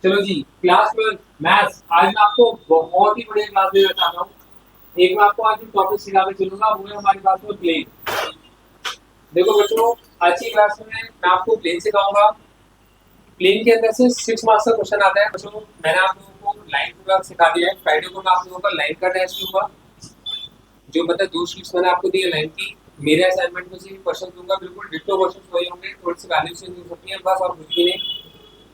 चलो जी, class 12 maths. आज मैं आपको बहुत ही बढ़िया क्लास देना चाहता हूँ। एक मैं आपको आज टॉपिक सिखा के चलूंगा, वो है हमारी क्लास में प्लेन। देखो बच्चों, आज की क्लास में मैं आपको प्लेन सिखाऊंगा। प्लेन के अंदर से 6 मार्क्स का क्वेश्चन आता है बच्चों। मैंने आप लोगों को लाइन प्रोग्राम सिखा दिया है। फ्राइडे को मैं आप लोगों का लाइन का टेस्ट लूंगा। जो मतलब 2 शीट्स मैंने आपको दी है लाइन की, मेरे असाइनमेंट में से क्वेश्चन दूंगा, बिल्कुल डिट्टो क्वेश्चन वही होंगे, थोड़ी सी वैल्यू चेंज हो सकती है बस, और कुछ भी नहीं।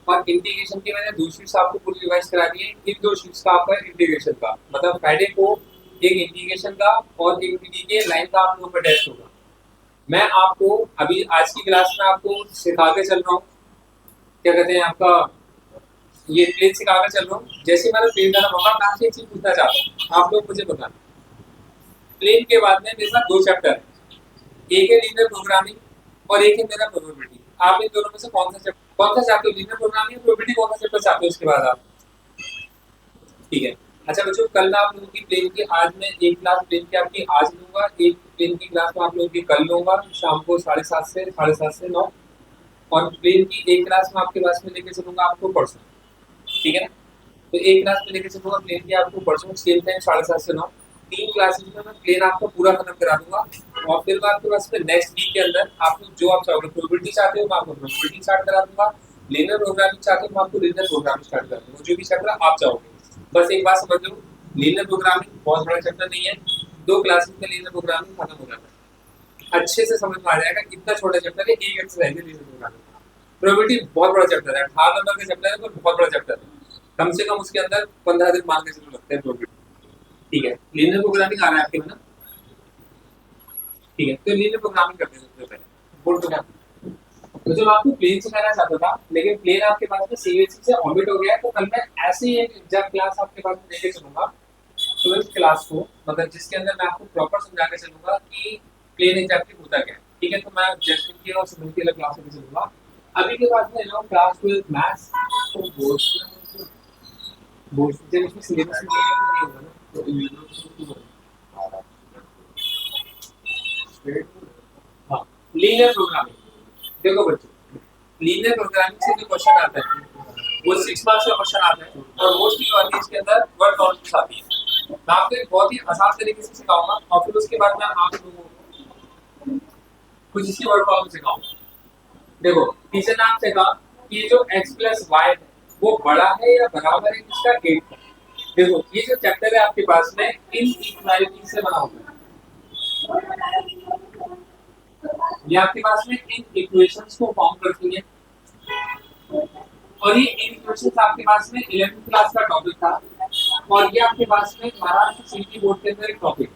और इंटीग्रेशन की मैंने 2 शीट्स आपको पूरी रिवाइज करा दी है। इन 2 शीट्स का आपका इंटीग्रेशन का मतलब फ्राइडे को एक इंटीग्रेशन का और एक पीडी के लाइन का आप लोगों का टेस्ट होगा। मैं आपको अभी आज की क्लास में आपको सिखा के चल रहा हूँ, क्या कहते हैं आपका, ये प्लेन सिखा के चल रहा हूँ। जैसे मैंने प्लेन का नाम, मैं आपसे एक चीज पूछना चाहता हूँ, आप लोग मुझे बताना। प्लेन के बाद में मेरे साथ 2 चैप्टर है, एक है लीनियर प्रोग्रामिंग और एक है मेरा प्रोबेबिलिटी। आप इन दोनों में से कौन सा चाहते हो, लीनियर प्रोग्रामिंग प्रोबेबिलिटी, कौन सा चैप्टर चाहते हो इसके बाद आप? ठीक है। अच्छा बच्चों, कल मैं आप लोगों की प्लेन की, आज मैं एक क्लास प्लेन की आपकी आज लूंगा, एक प्लेन की क्लास में आप लोगों की कल लूंगा शाम को 7:30 से 7:30 से 9। और प्लेन की एक क्लास में आपके पास में लेके चलूंगा आपको परसों। ठीक है ना? तो एक क्लास में लेके चलूंगा प्लेन की आपको परसों सेम टाइम 7:30 से 9। 3 क्लासेस में मैं प्लेन आपको पूरा खत्म करा दूंगा। और फिर मैं आपके पास में नेक्स्ट वीक के अंदर आपको जो आप चाहोगे, प्रोबेबिलिटी चाहते हो मैं आपको प्रोबेबिलिटी स्टार्ट करा दूंगा, लीनियर प्रोग्रामिंग चाहते हो मैं आपको लीनियर प्रोग्रामिंग स्टार्ट करा दूंगा, जो भी चैप्टर आप चाहोगे। बस एक बात समझ लो, लीनियर प्रोग्रामिंग बहुत बड़ा चैप्टर नहीं है। 2 क्लासेस में लीनियर प्रोग्रामिंग खत्म हो जाता है, अच्छे से समझ में आ जाएगा। इतना छोटा चैप्टर है, एक एक्सरसाइज है लीनियर प्रोग्रामिंग। प्रोबेबिलिटी बहुत बड़ा चैप्टर है, 18 नंबर का चैप्टर है, पर बहुत बड़ा चैप्टर है। कम से कम उसके अंदर 15 दिन मान के चलो लगते हैं प्रोबेबिलिटी। ठीक है, लीनियर प्रोग्रामिंग आ रहा है आपके में ना? ठीक है, तो लीनियर प्रोग्रामिंग करते हैं सबसे पहले। बोर्ड प्रोग्रामिंग तो जो मैं आपको प्लेन सिखाना चाहता था, लेकिन प्लेन आपके पास में सीबीएसई से ऑमिट हो गया है, तो कल मैं ऐसे ही एक एग्जाम क्लास आपके पास में लेके चलूंगा 12th क्लास को, मतलब जिसके अंदर मैं आपको प्रॉपर समझा के चलूंगा कि प्लेन एग्जैक्टली होता क्या है। ठीक है, तो मैं जस्ट की और सुबह की अलग क्लास लेके चलूंगा। अभी के बाद में क्लास 12 मैथ्स, तो बोर्ड जब इसमें सिलेबस में नहीं होगा ना, तो हाँ, लीनियर प्रोग्रामिंग। देखो बच्चों, लीनियर प्रोग्रामिंग से जो क्वेश्चन आता है वो 6 मार्क्स का क्वेश्चन आता है, और मोस्टली आती है इसके अंदर वर्ड प्रॉब्लम्स आती है। मैं आपको एक बहुत ही आसान तरीके से सिखाऊंगा, और फिर उसके बाद मैं आप लोगों को कुछ इसकी वर्ड प्रॉब्लम सिखाऊंगा। देखो, टीचर ने आपसे कहा कि ये जो x प्लस वाई है वो बड़ा है या बराबर है इसका 8 का। देखो, ये जो चैप्टर है आपके पास में इन इक्वालिटी से बना हुआ है। ये आपके पास में इन इक्वेशंस को फॉर्म करती है, और ये इन इक्वेशंस आपके पास में 11th क्लास का टॉपिक था, और ये आपके पास में महाराष्ट्र सीटी बोर्ड के अंदर एक टॉपिक।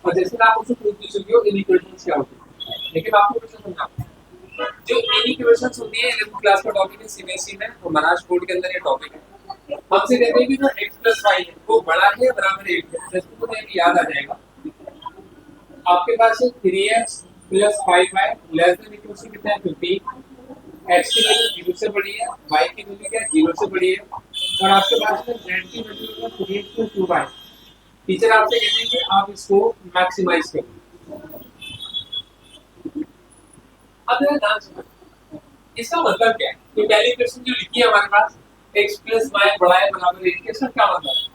और जैसे आप उससे पूछ चुके हो इन इक्वेशंस क्या होती है, लेकिन आपको कुछ समझना, जो इन इक्वेशंस होती है 11th क्लास का टॉपिक है सीबीएसई में, तो महाराष्ट्र बोर्ड के अंदर ये टॉपिक है। हमसे कहते हैं कि जो x प्लस वाई है वो बड़ा है या बराबर है 8 के। जैसे तो याद आ जाएगा आपके पास है 3x plus 5y less than equal to कितना है 15। x की वैल्यू 0 से बड़ी है, y की वैल्यू क्या है 0 से बड़ी है, और आपके पास में z की वैल्यू है 3x प्लस 2y। टीचर आपसे कहते हैं कि आप इसको मैक्सिमाइज करो। अब यह ध्यान समझ, इसका मतलब क्या है? तो पहली क्वेश्चन जो लिखी है हमारे पास, x प्लस y बड़ा है बराबर 8 के, इसका क्या मतलब है?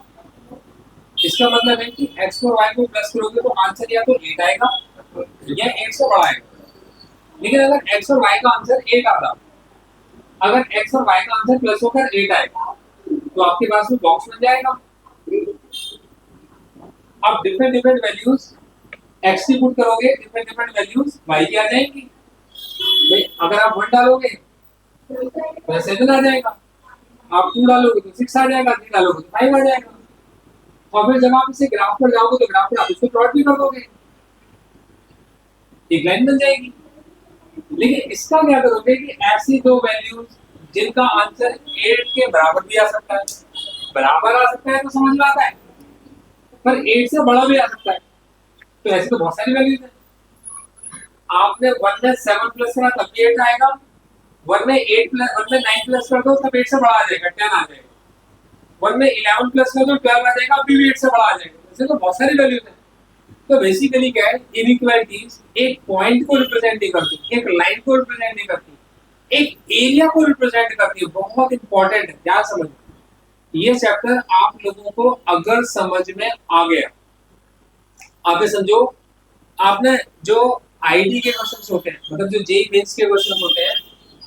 इसका मतलब है कि x और y को प्लस करोगे तो आंसर या तो 8 आएगा या 8 से बड़ा आएगा। लेकिन अगर x और y का आंसर 8 आता, अगर x और y का आंसर प्लस होकर 8 आएगा, तो आपके पास में बॉक्स बन जाएगा। अब डिफरेंट डिफरेंट वैल्यूज x की पुट करोगे, डिफरेंट डिफरेंट वैल्यूज y की आ जाएंगी। अगर आप 1 डालोगे तो 7 आ जाएगा, आप 2 डालोगे तो 6 आ जाएगा, 3 डालोगे तो 5 आ जाएगा। और फिर जब आप इसे ग्राफ पर जाओगे तो ग्राफ पर आप इसको प्लॉट भी कर दोगे, एक लाइन बन जाएगी। लेकिन इसका क्या करोगे कि ऐसी दो वैल्यूज जिनका आंसर 8 के बराबर भी आ सकता है, बराबर आ सकता है तो समझ में आता है, पर 8 से बड़ा भी आ सकता है। तो ऐसी तो बहुत सारी वैल्यूज है। आपने 1 में 7 प्लस करा तब भी 8 आएगा, 1 में 8 प्लस 1 में 9 प्लस कर दो तब 8 से बड़ा आ जाएगा, 10 आ जाएगा। 1 में 11 प्लस कर दो 12 आ जाएगा, अभी भी 8 से बड़ा आ जाएगा। ऐसे तो बहुत सारी वैल्यूज है। तो बेसिकली क्या है, इनइक्वालिटीज एक पॉइंट को रिप्रेजेंट नहीं करती, एक लाइन को रिप्रेजेंट नहीं करती, एक एरिया को रिप्रेजेंट करती है, बहुत इंपॉर्टेंट है, ध्यान समझ। ये चैप्टर आप लोगों को अगर समझ में आ गया, आप समझो, आपने जो आईडी के क्वेश्चंस होते हैं, मतलब जो जेई मेंस के क्वेश्चंस होते हैं,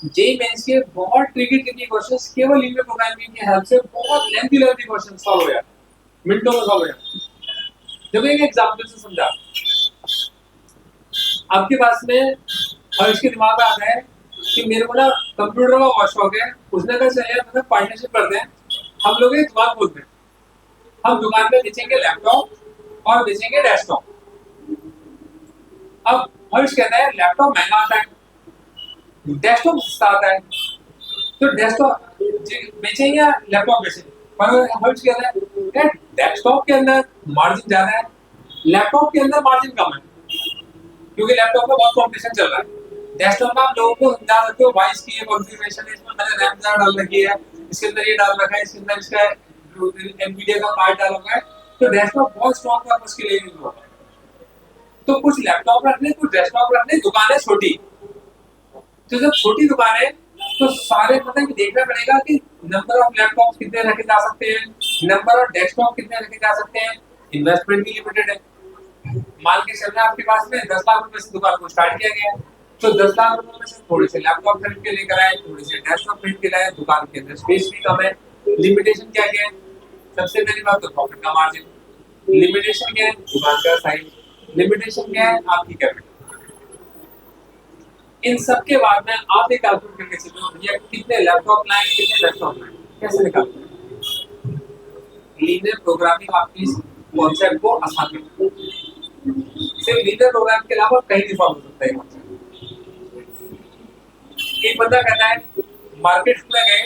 जेई मेंस के बहुत ट्रिकी क्वेश्चंस केवल लीनियर प्रोग्रामिंग की हेल्प से बहुत लेंथी क्वेश्चंस सॉल्व हो जाते, मिनटों में सॉल्व हो जाते। देखो एक एग्जांपल से समझा, आपके पास में और इसके दिमाग में आता है कि मेरे को ना कंप्यूटर का बहुत शौक है, उसने कहा चलिए मतलब पार्टनरशिप करते हैं, हम लोग एक दुकान खोलते हैं, हम दुकान पे बेचेंगे लैपटॉप और बेचेंगे डेस्कटॉप। अब हर्ष कहता है लैपटॉप महंगा आता है, डेस्कटॉप सस्ता आता है, तो डेस्कटॉप बेचेंगे या लैपटॉप बेचेंगे? पर हर्ष कहता है डेस्कटॉप के अंदर मार्जिन ज्यादा है, लैपटॉप के अंदर मार्जिन कम है, क्योंकि लैपटॉप में बहुत कॉम्पिटिशन चल रहा है। डेस्कटॉप में आप लोगों को समझा सकते हो भाई इसकी ये कॉन्फ़िगरेशन है, इसमें मैंने रैम डाल रखी है, इसके अंदर ये डाल रखा है, इसके अंदर इसका एनवीडिया का कार्ड डाल रखा है, तो डेस्कटॉप बहुत स्ट्रॉन्ग पर्पस के लिए यूज होता है। तो कुछ लैपटॉप रखने, कुछ डेस्कटॉप रखने, दुकानें छोटी, तो जब छोटी दुकान है तो सारे मतलब देखना पड़ेगा कि नंबर ऑफ लैपटॉप कितने रखे जा सकते हैं, नंबर ऑफ डेस्कटॉप कितने रखे जा सकते हैं, इन्वेस्टमेंट भी लिमिटेड है। मान के चलना आपके पास में 10 लाख रुपए से दुकान को स्टार्ट किया गया, तो 10 लाख रुपए में से थोड़े से लैपटॉप खरीद के लेकर आए, थोड़े से डेस्कटॉप खरीद के लाए, दुकान के अंदर स्पेस भी कम है, लिमिटेशन क्या है? सबसे पहली बात तो प्रॉफिट का मार्जिन, लिमिटेशन क्या है? दुकान का साइज, लिमिटेशन क्या है? आपकी कैपिटल। इन सब के बाद में आप एक कैलकुलेट करके चलो भैया कितने लैपटॉप लाए, कितने डेस्कटॉप लाए, कैसे निकालते हैं? लीनियर प्रोग्रामिंग आपकी इस कॉन्सेप्ट को आसान करती है। सिर्फ लीनियर प्रोग्राम के अलावा कहीं भी फॉलो हो सकता है। एक बंदा कहता है मार्केट में गए,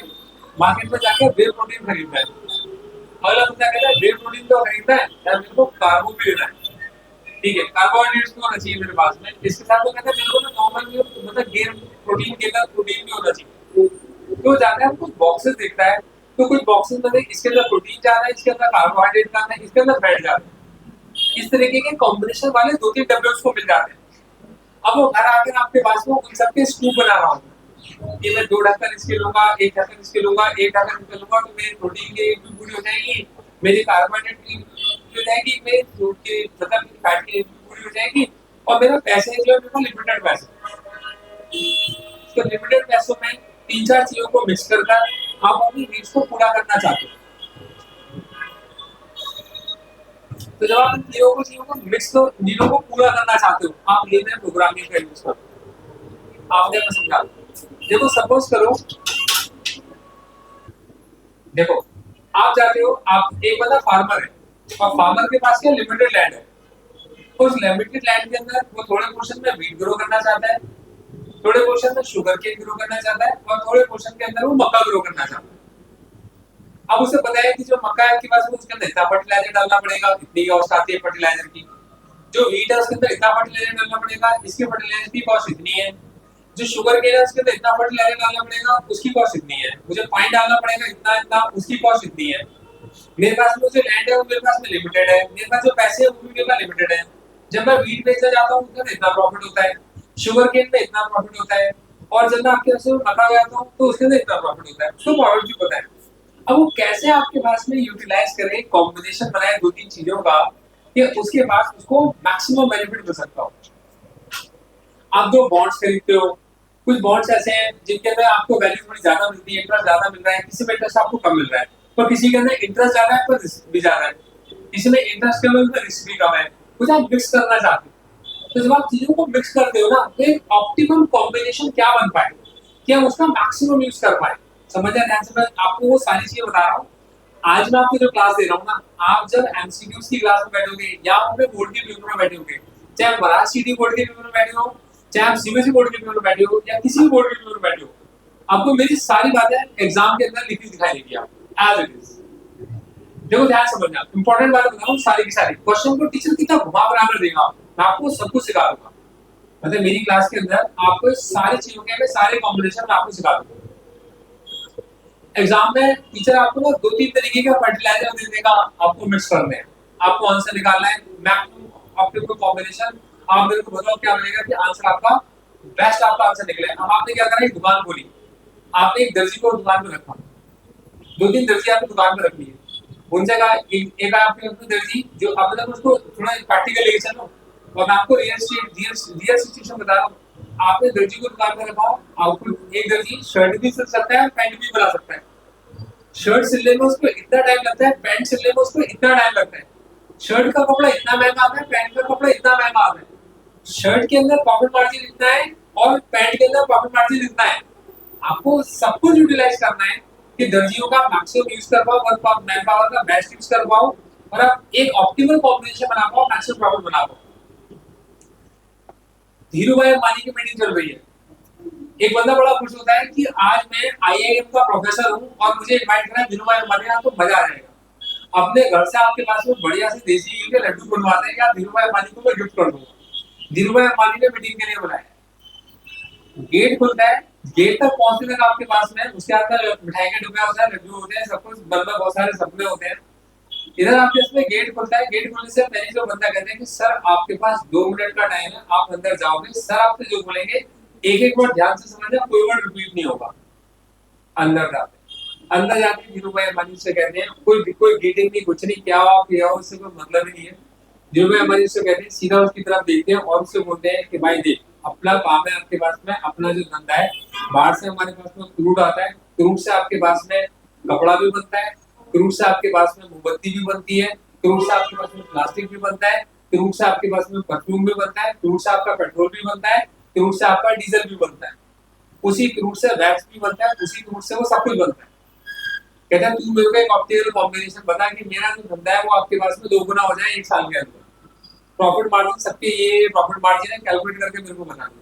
मार्केट में जाकर वे प्रोटीन खरीदना है, अगला बंदा कहता है वे प्रोटीन तो खरीदना है यार, मेरे को कार्बो भी लेना है, ठीक है कार्बोहाइड्रेट्स तो होना चाहिए मेरे पास में, इसके साथ वो कहता है मेरे को ना नॉर्मल मतलब गेन प्रोटीन के अंदर प्रोटीन भी होना चाहिए। तो जाता है कुछ बॉक्सेस देखता है, तो कुछ बॉक्सेस में इसके अंदर प्रोटीन जा रहा है, इसके अंदर कार्बोहाइड्रेट जा रहा है, इसके अंदर फैट जा रहा है, इस तरीके के कॉम्बिनेशन वाले 2-3 डब्ल्यू उसको मिल जाते हैं। अब वो घर आकर आपके पास में उन सबके स्कूप बना रहा हूँ कि मैं 2 ढक्कन इसके लूंगा, 1 ढक्कन इसके लूंगा, 1 ढक्कन इसके लूंगा, तो मेरी प्रोटीन की पूरी हो जाएगी, मेरी कार्बोहाइड्रेट की हो जाएगी, मेरी फ्रूट की मतलब फैट की पूरी हो जाएगी, और मेरा पैसे जो है मेरे लिमिटेड पैसे, तो लिमिटेड पैसों में 3-4 चीजों को मिक्स करकर आप अपनी नीड्स को पूरा करना चाहते हो। तो जब आप चीजों को मिक्स तो नीडों को पूरा करना चाहते हो, आप लीनियर प्रोग्रामिंग का यूज करो। आपने मैं समझा, देखो सपोज करो, देखो आप जाते हो, आप एक बंदा फार्मर है और फार्मर के पास क्या लिमिटेड लैंड है, उस लिमिटेड लैंड के अंदर वो थोड़े पोर्शन में व्हीट ग्रो करना चाहता है, थोड़े पोर्शन में शुगर केन ग्रो करना चाहता है, और थोड़े पोर्शन के अंदर वो मक्का ग्रो करना चाहता है। अब उसे पता है कि जो मक्का है आपके पास में उसके अंदर इतना फर्टिलाइजर डालना पड़ेगा, इतनी कॉस्ट आती है फर्टिलाइजर की, जो व्हीट है उसके अंदर इतना फर्टिलाइजर डालना पड़ेगा, इसके फर्टिलाइजर की कॉस्ट इतनी है, जो शुगर केन है उसके अंदर इतना फर्टिलाइजर डालना पड़ेगा, उसकी कॉस्ट इतनी है, मुझे पानी डालना पड़ेगा इतना इतना, उसकी कॉस्ट इतनी है। मेरे पास में जो लैंड है वो मेरे पास में लिमिटेड है, मेरे पास जो पैसे है वो भी मेरे पास लिमिटेड है। जब मैं व्हीट बेचने जाता हूँ उसमें इतना प्रॉफिट होता है, शुगर केन में इतना प्रॉफिट होता है, और जब मैं आपके पास मक्का जाता हूँ तो उसके अंदर इतना प्रॉफिट होता है, उसको प्रॉफिट भी पता है। अब वो कैसे आपके पास में यूटिलाइज करे, कॉम्बिनेशन बनाए 2-3 चीजों का कि उसके पास उसको मैक्सिमम बेनिफिट मिल सकता हो। आप जो बॉन्ड्स खरीदते हो, कुछ बॉन्ड्स ऐसे हैं जिनके अंदर आपको वैल्यू थोड़ी ज्यादा मिलती है, इंटरेस्ट ज्यादा मिल रहा है, किसी में इंटरेस्ट आपको कम मिल रहा है, तो किसी के अंदर इंटरेस्ट ज्यादा है पर रिस्क भी ज्यादा है, किसी में इंटरेस्ट कम है पर रिस्क भी कम है, कुछ आप मिक्स करना चाहते हो। तो जब आप चीजों को मिक्स करते हो ना, तो एक ऑप्टिमम कॉम्बिनेशन क्या बन पाए कि हम उसका मैक्सिमम यूज कर पाए। समझा ध्यान से, मैं आपको वो सारी चीजें बता रहा हूँ। आज मैं आपको जो क्लास दे रहा हूँ ना, आप जब एमसीक्यूज की क्लास में बैठोगे या अपने बोर्ड के पेपर में बैठोगे, चाहे आप महाराष्ट्र बोर्ड के पेपर में बैठे हो, चाहे आप सीबीएसई बोर्ड के पेपर में बैठे हो, या किसी भी बोर्ड के पेपर में बैठे हो, आपको मेरी सारी बातें एग्जाम के अंदर लिखी दिखाई देगी आपको एज इट इज। देखो ध्यान समझना, इंपॉर्टेंट बात बताऊं, सारी की सारी क्वेश्चन को टीचर कितना घुमा फिरा कर देगा, मैं आपको सब कुछ सिखा दूंगा। मतलब मेरी क्लास के अंदर आपको सारी चीजों के सारे कॉम्बिनेशन में आपको सिखा दूंगा। एग्जाम में टीचर आपको ना 2-3 तरीके का फर्टिलाइजर दे देगा, आपको मिक्स करने हैं, आपको आंसर निकालना है मैक्सिमम ऑप्टिमल कॉम्बिनेशन। आप मेरे को बताओ क्या बनेगा कि आंसर आपका बेस्ट आपका आंसर निकले। अब आपने क्या करा, एक दुकान खोली, आपने एक दर्जी को दुकान में रखा, 2-3 दर्जी आपने दुकान में रख लिए, उन जगह एक आपने अपने दर्जी जो अब मतलब उसको थोड़ा प्रैक्टिकल लेके चलो, और मैं आपको रियल सिचुएशन बता रहा हूँ। आपने दर्जी को दुकान में रखा, आउटपुट एक दर्जी शर्ट भी सिल सकता है, पैंट भी बना सकता है। शर्ट सिलने में उसको इतना टाइम लगता है, पैंट सिलने में उसको इतना टाइम लगता है। शर्ट का कपड़ा इतना महंगा आता है, पैंट का कपड़ा इतना महंगा आता है। शर्ट के अंदर प्रॉफिट मार्जिन इतना है और पैंट के अंदर प्रॉफिट मार्जिन इतना है। आपको सब कुछ यूटिलाइज करना है कि दर्जियों का मैक्सिमम यूज कर पाओ, वर्क मैन पावर का बेस्ट यूज कर पाओ, और आप एक ऑप्टिमल कॉम्बिनेशन बना पाओ, मैक्सिमम प्रॉफिट बना पाओ। धीरू भाई अंबानी की मीटिंग चल रही है, एक बंदा बड़ा खुश होता है कि आज मैं आईआईएम का प्रोफेसर हूँ और मुझे इनवाइट करा धीरू भाई अंबानी, आपको मजा आ जाएगा। अपने घर से आपके पास में बढ़िया से देसी घी के लड्डू बनवाते हैं, या धीरू भाई अंबानी को मैं गिफ्ट कर दूंगा। धीरू भाई अंबानी ने मीटिंग के लिए बुलाया, गेट खुलता है, गेट तक पहुंचने तक आपके पास में उसके अंदर मिठाई के डब्बे होते हैं, लड्डू होते हैं, सब कुछ बंदा बहुत सारे सपने होते हैं। इधर आपके इसमें गेट खुलता है, गेट खुलने से पहले जो बंदा कहते हैं कि सर आपके पास 2 मिनट का टाइम है, आप अंदर जाओगे, सर आपसे जो बोलेंगे एक एक वर्ड ध्यान से समझना, कोई वर्ड रिपीट नहीं होगा। अंदर जाके धीरू भाई अंबानी से कहते हैं कोई गेटिंग नहीं, कुछ नहीं, क्या आप किया हो उससे कोई मतलब ही नहीं है। धीरू भाई अंबानी से कहते हैं, सीधा उसकी तरफ देखते हैं और उससे बोलते हैं कि भाई देख, अपना काम है आपके पास में, अपना जो धंधा है, बाहर से हमारे पास में क्रूड आता है, क्रूड से आपके पास में कपड़ा भी बनता है, क्रूड से आपके पास में मोमबत्ती भी बनती है, क्रूड से आपके पास में प्लास्टिक भी बनता है, क्रूड से आपके पास में परफ्यूम भी बनता है, क्रूड से आपका पेट्रोल भी बनता है, क्रूड से आपका डीजल भी बनता है, उसी क्रूड से वैक्स भी बनता है, उसी क्रूड से वो सब कुछ बनता है। कहता है तू मेरे को एक ऑप्टिमल कॉम्बिनेशन बता कि मेरा जो धंधा है वो आपके पास में 2 गुना हो जाए 1 साल के अंदर। प्रॉफिट मार्जिन सबके ये प्रॉफिट मार्जिन है, कैलकुलेट करके मेरे को बता दो।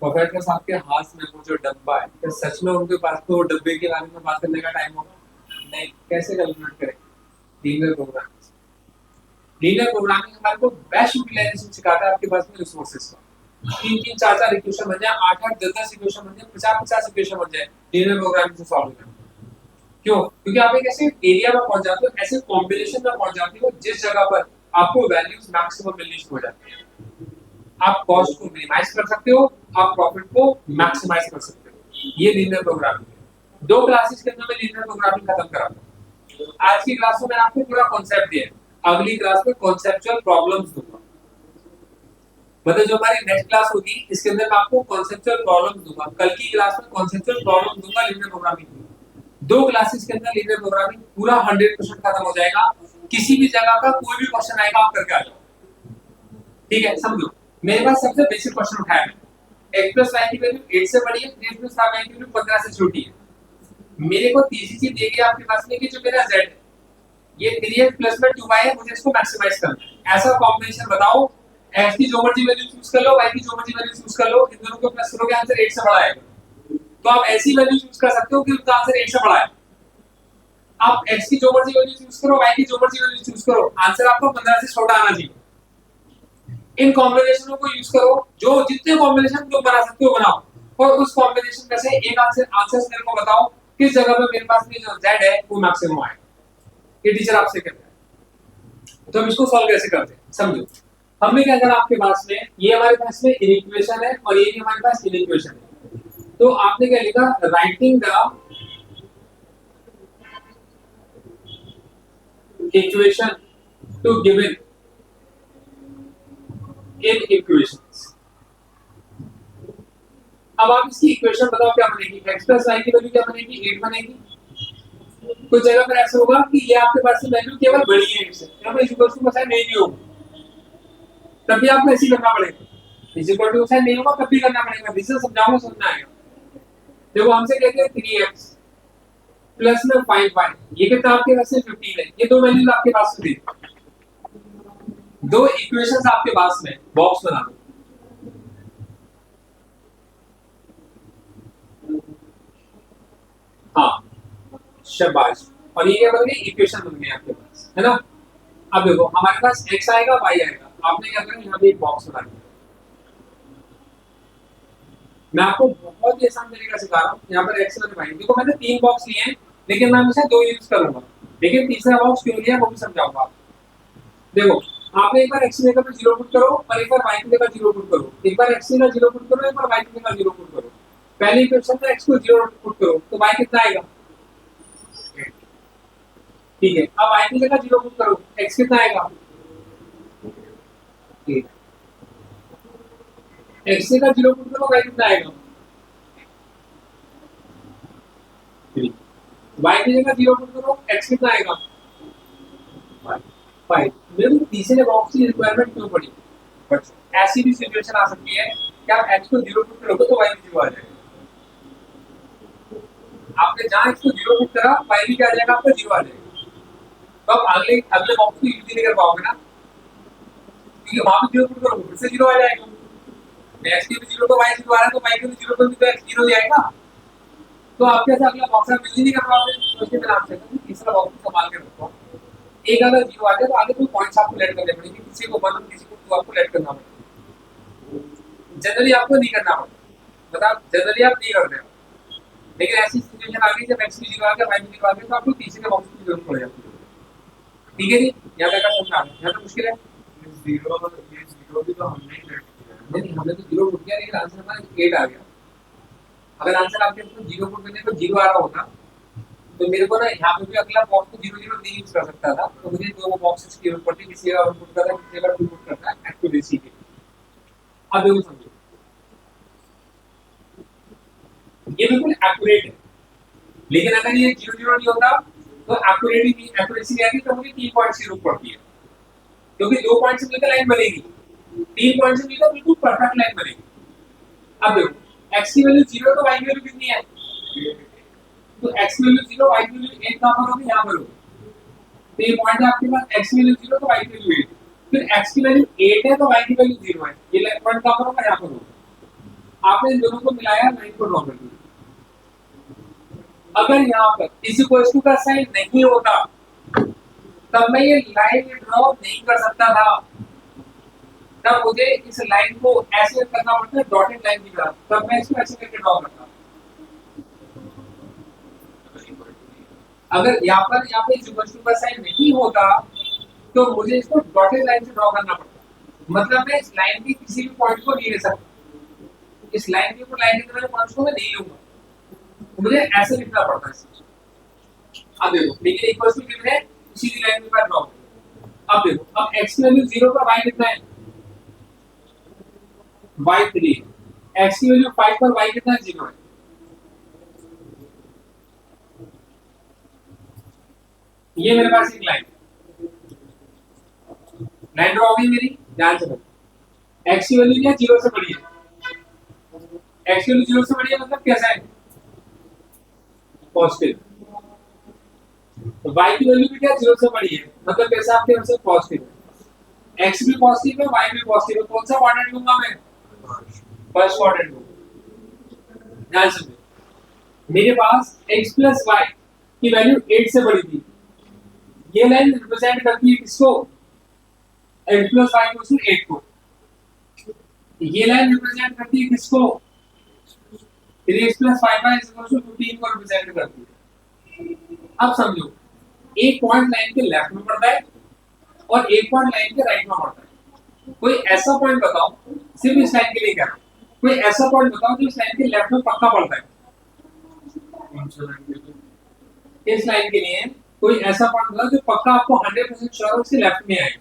प्रोफेसर साहब के हाथ में वो जो डब्बा है, क्या सच में उनके पास तो डब्बे के बारे में बात करने का टाइम होगा? नहीं, कैसे कैलकुलेट करें? Linear programming. लीनियर प्रोग्रामिंग हमारे को बेस्ट यूटिलाइजेशन सिखाता है आपके पास में रिसोर्सेज का। 3-3 4-4 इक्वेशन बन जाए, 8-8 10-10 इक्वेशन बन जाए, 50-50 इक्वेशन बन जाए लीनियर प्रोग्रामिंग से सॉल्व करना। क्यों? क्योंकि आप एक ऐसे एरिया में पहुंच जाते हो, ऐसे कॉम्बिनेशन में पहुंच जाते हो जिस जगह पर आपको वैल्यूज मैक्सिमम मिलनी शुरू हो जाती है। आप कॉस्ट को मिनिमाइज कर सकते हो, आप प्रॉफिट को मैक्सिमाइज कर सकते हो। ये लीनियर प्रोग्रामिंग है। 2 क्लासेस के अंदर मैं लीनियर प्रोग्रामिंग खत्म कराता हूं। आज की क्लास में मैंने आपको पूरा कॉन्सेप्ट दिया है, अगली क्लास में कॉन्सेप्चुअल प्रॉब्लम्स दूंगा। मतलब जो हमारी नेक्स्ट क्लास होगी इसके अंदर मैं आपको कॉन्सेप्चुअल प्रॉब्लम्स दूंगा। कल की क्लास में कॉन्सेप्चुअल प्रॉब्लम दूंगा लीनियर प्रोग्रामिंग की। 2 क्लासेस के अंदर लीनियर प्रोग्रामिंग पूरा 100% खत्म हो जाएगा। किसी भी जगह का कोई भी क्वेश्चन आएगा आप करके आ जाओ। ठीक है, समझो मेरे पास सबसे बेसिक क्वेश्चन उठाया है, x प्लस y की वैल्यू 8 से बड़ी है, 3 प्लस y की वैल्यू 15 से छोटी है। मेरे को तीसरी चीज देगी आपके पास में कि जो मेरा z है ये 3x प्लस में 2y है, मुझे इसको मैक्सिमाइज करना है। ऐसा कॉम्बिनेशन बताओ, x की जो मर्जी वैल्यू चूज कर लो, y की जो मर्जी वैल्यू चूज कर लो, इन दोनों को प्लस करोगे आंसर 8 से बड़ा आएगा। तो आप ऐसी वैल्यू चूज कर सकते हो कि उसका आंसर 8 से बड़ा है। आप x की जो मर्जी वैल्यू चूज करो, y की जो मर्जी वैल्यू चूज करो, आंसर आपको 15 से छोटा आना चाहिए। इन कॉम्बिनेशनों को यूज करो, जो जितने कॉम्बिनेशन तुम बना सकते हो बनाओ, और उस कॉम्बिनेशन में से एक आंसर मेरे को बताओ किस जगह पे मेरे पास में जो z है वो मैक्सिमम आए। ये टीचर आपसे कहता है। तो हम इसको सॉल्व कैसे करते हैं समझो। हमने क्या करा, आपके पास में ये हमारे पास में इक्वेशन है और ये भी हमारे पास इक्वेशन है। तो आपने क्या लिखा, writing the equation two given in equations. अब आप इसकी इक्वेशन बताओ क्या बनेगी, x प्लस y की वैल्यू क्या बनेगी, 8 बनेगी। कुछ जगह पर ऐसा होगा कि ये आपके पास से वैल्यू केवल बड़ी है 8 से, यहाँ पर इक्वल टू साइन नहीं भी होगा, तब भी आपको ऐसे करना पड़ेगा। इक्वल टू साइन नहीं होगा तब भी करना पड़ेगा, रीजन समझाऊंगा समझना आएगा। देखो हमसे कहते हैं 3x प्लस में 5y, ये कितना आपके पास से 15 है। ये दो वैल्यूज आपके पास में, दो इक्वेशंस आपके पास में, बॉक्स बना दो। हाँ शाबाश, और ये क्या बन गई, इक्वेशन बन गई आपके पास, है ना। अब देखो हमारे पास x आएगा y आएगा, आपने क्या करना, यहाँ पे एक बॉक्स बना दिया। मैं आपको बहुत ही आसान तरीका सिखा रहा हूँ। यहाँ पर x और y, देखो मैंने 3 बॉक्स लिए हैं लेकिन मैं हमेशा 2 यूज करूंगा, लेकिन तीसरा बॉक्स क्यों लिया वो भी समझाऊंगा आपको। देखो आपने एक बार x की जगह 0 पुट करो और एक बार y की जगह 0 पुट करो, एक बार x की जगह 0 पुट करो, एक बार y की जगह 0 पुट करो। पहले इक्वेशन में x को 0 पुट करो तो y कितना आएगा, ठीक है। अब y की जगह 0 पुट करो, x कितना आएगा, ठीक है। x की जगह 0 पुट करो, y कितना आएगा, y की जगह 0 पुट करो, x कितना आएगा, 5। मेरे को तीसरे बॉक्स की रिक्वायरमेंट क्यों पड़ी, बट ऐसी भी सिचुएशन आ सकती है कि आप x को 0 पुट करोगे तो y भी 0 आ जाएगा। आपने जहां x को 0 पुट करा y भी क्या आ जाएगा, आपका 0 आ जाएगा। तो आप अगले अगले बॉक्स को यूज नहीं कर पाओगे ना, क्योंकि वहां पे 0 पुट करोगे फिर से 0 आ जाएगा। x के भी 0 तो y 0 आ रहा है, तो y के भी 0 पर भी तो x 0 जाएगा। तो आप कैसे अगला बॉक्स आप यूज नहीं कर पाओगे। तो इसके बिना आप चाहिए तीसरा बॉक्स संभाल के रखो। एक अगर 0 आ जाए तो आगे कोई पॉइंट्स आपको लेट करने पड़ेंगे, किसी को 1 किसी को 2 आपको लेट करना पड़ेगा। जनरली आपको नहीं करना पड़ता, मतलब जनरली आप नहीं करते हो, लेकिन ऐसी सिचुएशन आ गई जब x भी 0 आ गया y भी 0 आ गया तो आपको तीसरे बॉक्स की जरूरत पड़ जाती है। ठीक है जी, यहाँ तक समझ आ रहा है, यहाँ तो मुश्किल है। 0 भी तो हमने ही लेट किया, नहीं हमने तो 0 पुट किया लेकिन आंसर हमारा 8 आ गया। अगर आंसर आपके पास 0 पुट करने पर 0 आ रहा होता तो मेरे को ना यहाँ पे भी अगला बॉक्स को 0 0 नहीं यूज कर सकता था, तो मुझे दो बॉक्सेस की जरूरत पड़ती, किसी का 1 पुट करना है, किसी का 2 पुट करना है एक्यूरेसी के। अब देखो समझो, ये बिल्कुल एक्यूरेट है, लेकिन अगर ये 0 0 नहीं होता तो एक्यूरेसी क्या थी, तो मुझे 3 पॉइंट्स की जरूरत पड़ती है, क्योंकि 2 पॉइंट से मिलकर लाइन बनेगी, 3 पॉइंट से मिलकर बिल्कुल परफेक्ट लाइन बनेगी। अब देखो x की वैल्यू 0 तो y की वैल्यू कितनी है, तो x की वैल्यू 0 y की वैल्यू 8 कहां पर होगी, यहां पर होगी। तो ये पॉइंट है आपके पास, x की वैल्यू 0 तो y की वैल्यू 8, फिर x की वैल्यू 8 है तो y की वैल्यू 0 है, ये पॉइंट कहां पर होगा, यहां पर होगा। आपने इन दोनों को मिलाया, लाइन को ड्रॉ कर दिया। अगर यहाँ पर इस इक्वल टू का साइन नहीं होता तब मैं ये लाइन ड्रॉ नहीं कर सकता था, तब मुझे इस लाइन को ऐसे करना पड़ता है डॉटेड लाइन की तरह, तब मैं इसको ऐसे करके ड्रॉ करता। अगर यहाँ पे इस इक्वल टू का साइन नहीं होता तो मुझे इसको डॉटेड लाइन से ड्रॉ करना पड़ता, मतलब मैं इस लाइन के किसी भी पॉइंट को नहीं ले सकता, इस लाइन के ऊपर लाइन के वाले पॉइंट्स को मैं नहीं लूंगा, तो मुझे ऐसे लिखना पड़ता है। अब देखो लेकिन इक्वल टू कितना है, सीधी लाइन के बाद ड्रॉ। अब देखो, अब x की वैल्यू 0 पर y कितना है, y 3, x की वैल्यू 5 पर y कितना है, 0 है। ये मेरे पास एक लाइन ड्रॉ हो गई मेरी, ध्यान से देखो। x की वैल्यू क्या 0 से बड़ी है, x की वैल्यू 0 से बड़ी है मतलब कैसा है, पॉजिटिव। तो y की वैल्यू भी क्या 0 से बड़ी है, मतलब कैसा आपके पास पॉजिटिव है। x भी पॉजिटिव है, y भी पॉजिटिव है, कौन सा क्वाड्रेंट लूंगा मैं, फर्स्ट क्वाड्रेंट लूंगा। ध्यान से मेरे पास x प्लस y की वैल्यू 8 से बड़ी थी, ये लाइन रिप्रेजेंट करती है किसको, x plus y equals to 8 को। ये लाइन रिप्रेजेंट करती है किसको, 3x plus 5y equals to 15 को रिप्रेजेंट करती है। अब समझो, एक पॉइंट लाइन के लेफ्ट में पड़ता है और एक पॉइंट लाइन के राइट में पड़ता है। कोई ऐसा पॉइंट बताओ, सिर्फ इस लाइन के लिए कह रहा हूं, कोई ऐसा पॉइंट बताओ जो इस लाइन के लेफ्ट में पक्का पड़ता है। इस लाइन के लिए कोई ऐसा पॉइंट बताओ जो पक्का आपको 100% श्योर उसके लेफ्ट में आएगा।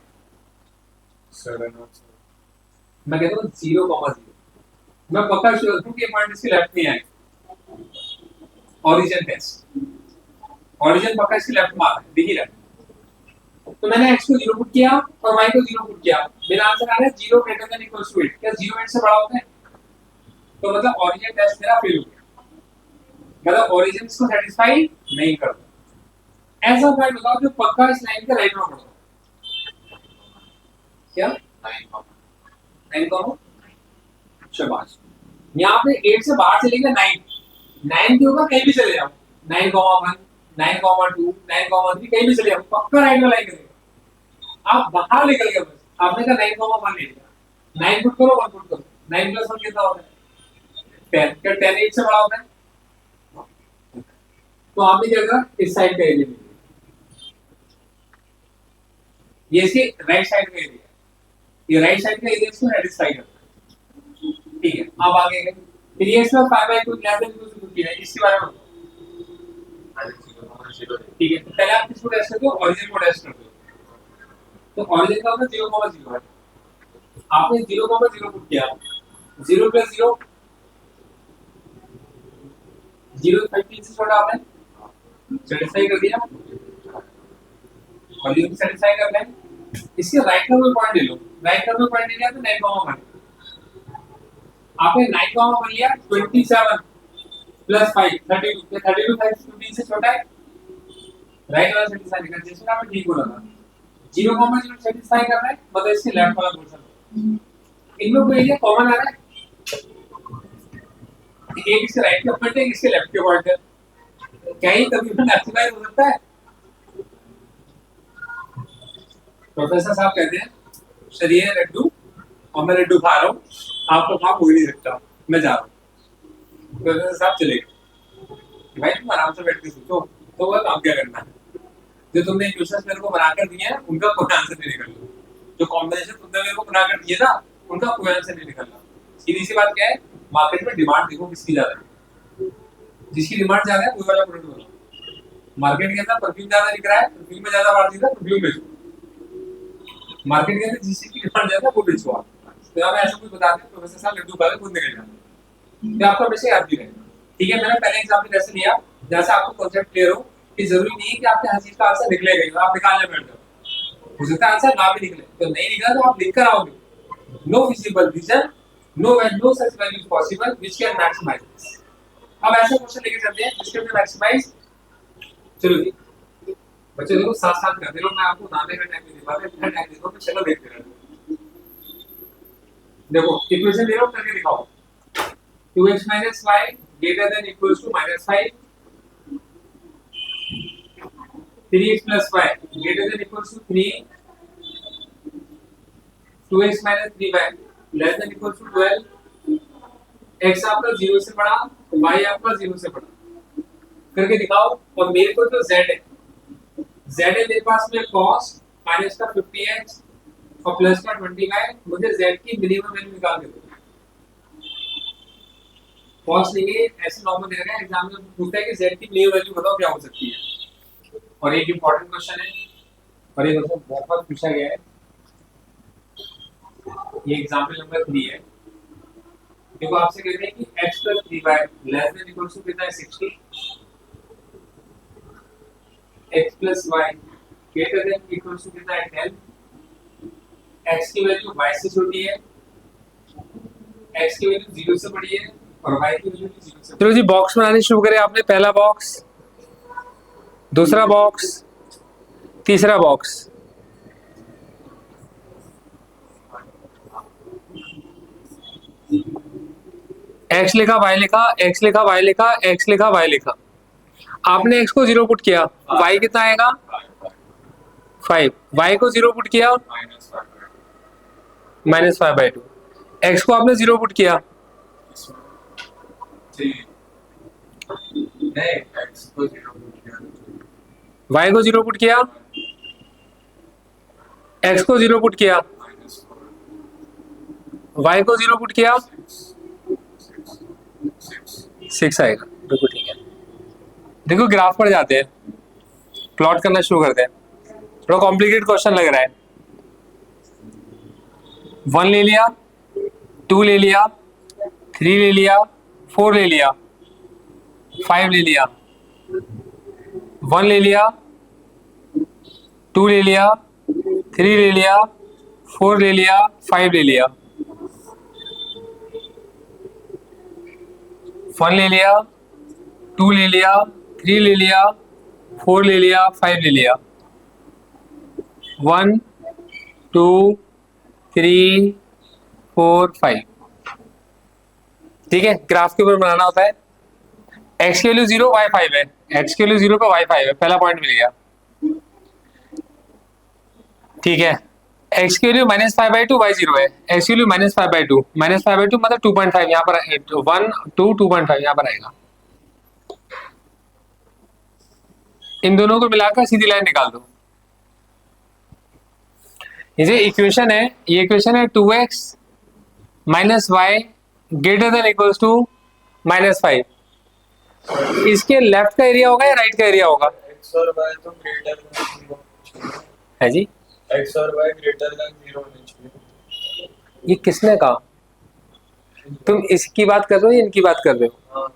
मैं कहता हूँ 0,0, मैं पक्का श्योर हूँ कि पॉइंट इसके लेफ्ट में आएगा। ओरिजिन टेस्ट, ओरिजिन पक्का इसके लेफ्ट में आ रहा है, दिख ही रहा है। तो मैंने x को 0 पुट किया और y को 0 पुट किया, मेरा आंसर आ रहा है 0 ग्रेटर देन इक्वल्स टू 8। क्या 0 8 से बड़ा होता है, तो मतलब ओरिजिन टेस्ट मेरा फेल हो गया, मतलब ओरिजिन इसको सेटिस्फाई नहीं करता। ऐसा पॉइंट बताओ जो पक्का इस लाइन के राइट में पड़ता है। क्या 9, शाबाश। यहाँ पे 8 से बाहर चले गए 9 के ऊपर कहीं भी चले जाओ, 9,1, 9,2, 9,3 कहीं भी चले जाओ, पक्का राइट में लाइन करेगा। आप बाहर निकल गए, बस आपने कहा 9,1 ले लिया, 9 पुट करो 1 पुट करो, 9 प्लस 1 कितना होता है 10। क्या 10 8 से बड़ा होता है, तो आपने क्या करा, इस साइड का एरिया ले लिया, ये इसके राइट साइड का एरिया, ये राइट साइड का एरिया इसको सेटिस्फाई करता है। ठीक है, अब आगे गए, 3x plus 5/2 less than equal to 15 है, इसके बारे में ठीक है। तो पहले आप किसको टेस्ट करते हो, ओरिजिन को टेस्ट करते हो। तो ओरिजिन का मतलब 0,0 है, आपने 0,0 पुट किया, 0 प्लस 0 0 15 से छोटा आपने सेटिस्फाई कर दिया, ओरिजिन को सेटिस्फाई कर लें। इसके राइट का कोई पॉइंट ले लो, राइट का कोई पॉइंट ले लिया तो 9,1 आपने 9,1 लिया, 27 प्लस 5 32, 32 15 से छोटा है, राइट वाला सेटिस्फाई नहीं कर, जैसे आपने ठीक बोला था 0,0 सेटिस्फाई कर रहा है, मतलब इसके लेफ्ट वाला पोर्शन इनमें कोई एरिया कॉमन आ रहा है, एक इसके राइट के पॉइंट है, इसके लेफ्ट के पॉइंट है, क्या ही कभी भी मैक्सिमाइज हो सकता है। प्रोफेसर साहब कहते हैं सर ये लड्डू और मैं लड्डू खा रहा हूँ, आपको खा हो ही नहीं सकता, मैं जा रहा हूँ। प्रोफेसर साहब चले गए, भाई तुम आराम से बैठ के सोचो, तो वह काम क्या करना है, जो तुमने क्वेश्चंस मेरे को बनाकर दिए हैं उनका कोई आंसर नहीं निकल रहा, जो कॉम्बिनेशन तुमने मेरे को बनाकर दिए ना उनका कोई आंसर नहीं निकल रहा। सीधी सी बात क्या है, मार्केट में डिमांड देखो किसकी ज्यादा है, जिसकी डिमांड ज्यादा है वही वाला प्रोडक्ट बनाओ। मार्केट के अंदर परफ्यूम ज्यादा बिक रहा है, परफ्यूम में ज्यादा मार्जिन है, परफ्यूम बेचो। मार्केट के अंदर जिस चीज की डिमांड ज्यादा है वो बेचो आप। तो आप ऐसा कुछ बताते हैं प्रोफेसर साहब लड्डू खा के खुद निकल जाते, तो आपका हमेशा याद भी रहेगा। ठीक है, मैंने पहले एग्जाम्पल जैसे लिया जैसे आपको कॉन्सेप्ट क्लियर हो कि जरूरी नहीं है कि आपके हर चीज का आंसर निकलेगा ही, आप निकालने बैठ जाओ, हो सकता है आंसर ना भी निकले, तो नहीं निकला तो आप लिख कर आओगे, no visible reason, no such value possible which can maximise this. अब ऐसे क्वेश्चन लेके चलते हैं जिसके अंदर मैक्सिमाइज। चलो जी बच्चे देखो साथ साथ करते रहो, मैं आपको नामे का टाइम नहीं दे पाता, इतना टाइम दे दो, चलो देखते रहो। देखो इक्वेशन दे रहा हूं करके दिखाओ, 2x - y greater than equals to -5, 3x + y greater than equals to 3, 2x - 3y less than equals to 12, x आपका 0 से बड़ा, y आपका 0 से बड़ा, करके दिखाओ। और मेरे को जो z है, z है मेरे पास में cos माइनस का 50x और प्लस का 20y, मुझे z की मिनिमम वैल्यू निकाल के दो। cos लेंगे ऐसे नॉर्मल दे रखा है, एग्जाम में पूछता है कि z की मिनिमम वैल्यू बताओ क्या हो सकती है, और एक इंपॉर्टेंट क्वेश्चन है और ये क्वेश्चन बहुत पूछा गया है, ये एग्जांपल नंबर 3 है। देखो आपसे कहते हैं कि x + 3y less than equal to कितना है 60, x + y greater than equal to कितना है 10, x की वैल्यू y से छोटी है, x की वैल्यू 0 से बड़ी है और y की वैल्यू 0 से। चलो जी बॉक्स बनाने शुरू करें। आपने पहला बॉक्स, दूसरा बॉक्स, तीसरा बॉक्स। x लिखा, y लिखा, x लिखा, y लिखा, x लिखा, y लिखा। आपने x को 0 पुट किया, y कितना आएगा 5, y को 0 पुट किया -5/2, x को आपने 0 पुट किया, y को 0 पुट किया, x को 0 पुट किया, y को 0 पुट किया, 6 आएगा। बिल्कुल ठीक है। देखो ग्राफ पर जाते हैं, प्लॉट करना शुरू करते हैं। थोड़ा कॉम्प्लिकेटेड क्वेश्चन लग रहा है। 1 ले लिया, 2 ले लिया, 3 ले लिया, 4 ले लिया, 5 ले लिया, 1 ले लिया, 2 ले लिया, 3 ले लिया, 4 ले लिया, 5 ले लिया, 1 ले लिया, 2 ले लिया, 3 ले लिया, 4 ले लिया, 5 ले लिया, 1 2 3 4 5। ठीक है, ग्राफ के ऊपर बनाना होता है। x की वैल्यू 0, y 5 है, x की वैल्यू 0 पे y 5 है, पहला पॉइंट मिल गया। ठीक है, x की वैल्यू -5/2, y 0 है, x की वैल्यू -5/2, -5/2 मतलब 2.5, यहाँ पर 1 2 2.5 यहाँ पर आएगा। इन दोनों को मिलाकर सीधी लाइन निकाल दो। ये इक्वेशन है, ये इक्वेशन है 2x - y greater than equals to -5। इसके लेफ्ट का एरिया होगा या राइट का एरिया होगा? एक्स और वाई तो ग्रेटर देन 0 है जी, एक्स और वाई ग्रेटर देन 0 होनी चाहिए। ये किसने कहा? तुम इसकी बात कर रहे हो या इनकी बात कर रहे हो? हाँ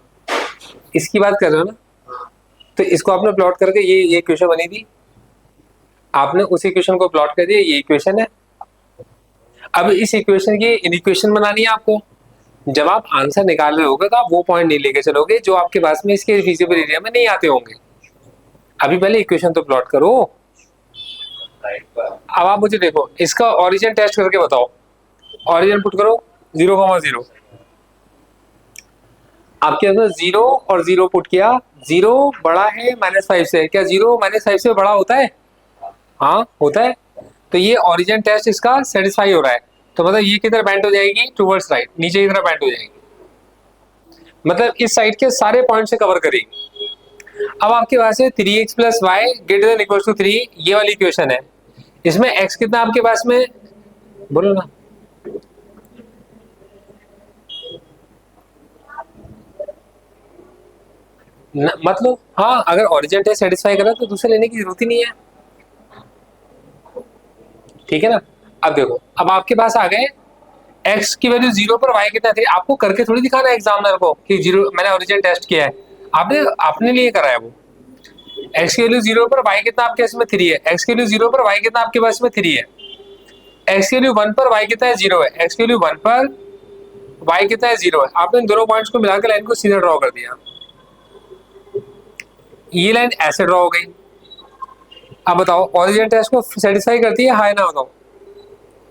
इसकी बात कर रहे हो ना? तो इसको आपने प्लॉट करके ये इक्वेशन बनी थी, आपने उस इक्वेशन को प्लॉट कर दिया, ये इक्वेशन है। अब इस इक्वेशन की इक्वेशन बनानी है आपको। जब आप आंसर निकाल रहे होगे तो आप वो पॉइंट नहीं लेके चलोगे जो आपके पास में इसके फिजिबल एरिया में नहीं आते होंगे। अभी पहले इक्वेशन तो प्लॉट करो। अब आप मुझे देखो, इसका ओरिजिन टेस्ट करके बताओ। ओरिजिन पुट करो 0,0। आपके अंदर 0 और 0 पुट किया, 0 बड़ा है -5 से। क्या 0 -5 से बड़ा होता है? हाँ होता है। तो ये ओरिजिन टेस्ट इसका सेटिस्फाई हो रहा है। तो मतलब ये किधर बेंड हो जाएगी? टुवर्ड्स राइट, नीचे की तरफ बेंड हो जाएगी। मतलब इस साइड के सारे पॉइंट से कवर करेगी। अब आपके पास है 3x + y > 3, ये वाली इक्वेशन है। इसमें x कितना आपके पास में, बोलो ना। मतलब हाँ, अगर ओरिजिन टेस्ट सेटिस्फाई करा तो दूसरे लेने की जरूरत ही नहीं है। ठीक है ना? अब देखो, अब आपके पास आ गए x की वैल्यू 0 पर, y कितना थी। आपको करके थोड़ी दिखाना है एग्जामिनर को कि 0 मैंने ओरिजिन टेस्ट किया है, आपने अपने लिए करा है वो। x की वैल्यू 0 पर, y कितना आपके पास में 3 है। x की वैल्यू 0 पर, y कितना आपके पास में 3 है। x की वैल्यू 1 पर, y कितना है 0 है। x की वैल्यू 1 पर, y कितना है 0 है। आपने इन दोनों पॉइंट्स को मिलाकर लाइन को सीधा ड्रॉ कर दिया। ये लाइन ऐसे ड्रॉ हो गई। अब बताओ ओरिजिन टेस्ट को सेटिस्फाई करती है, हाँ ना? बताओ।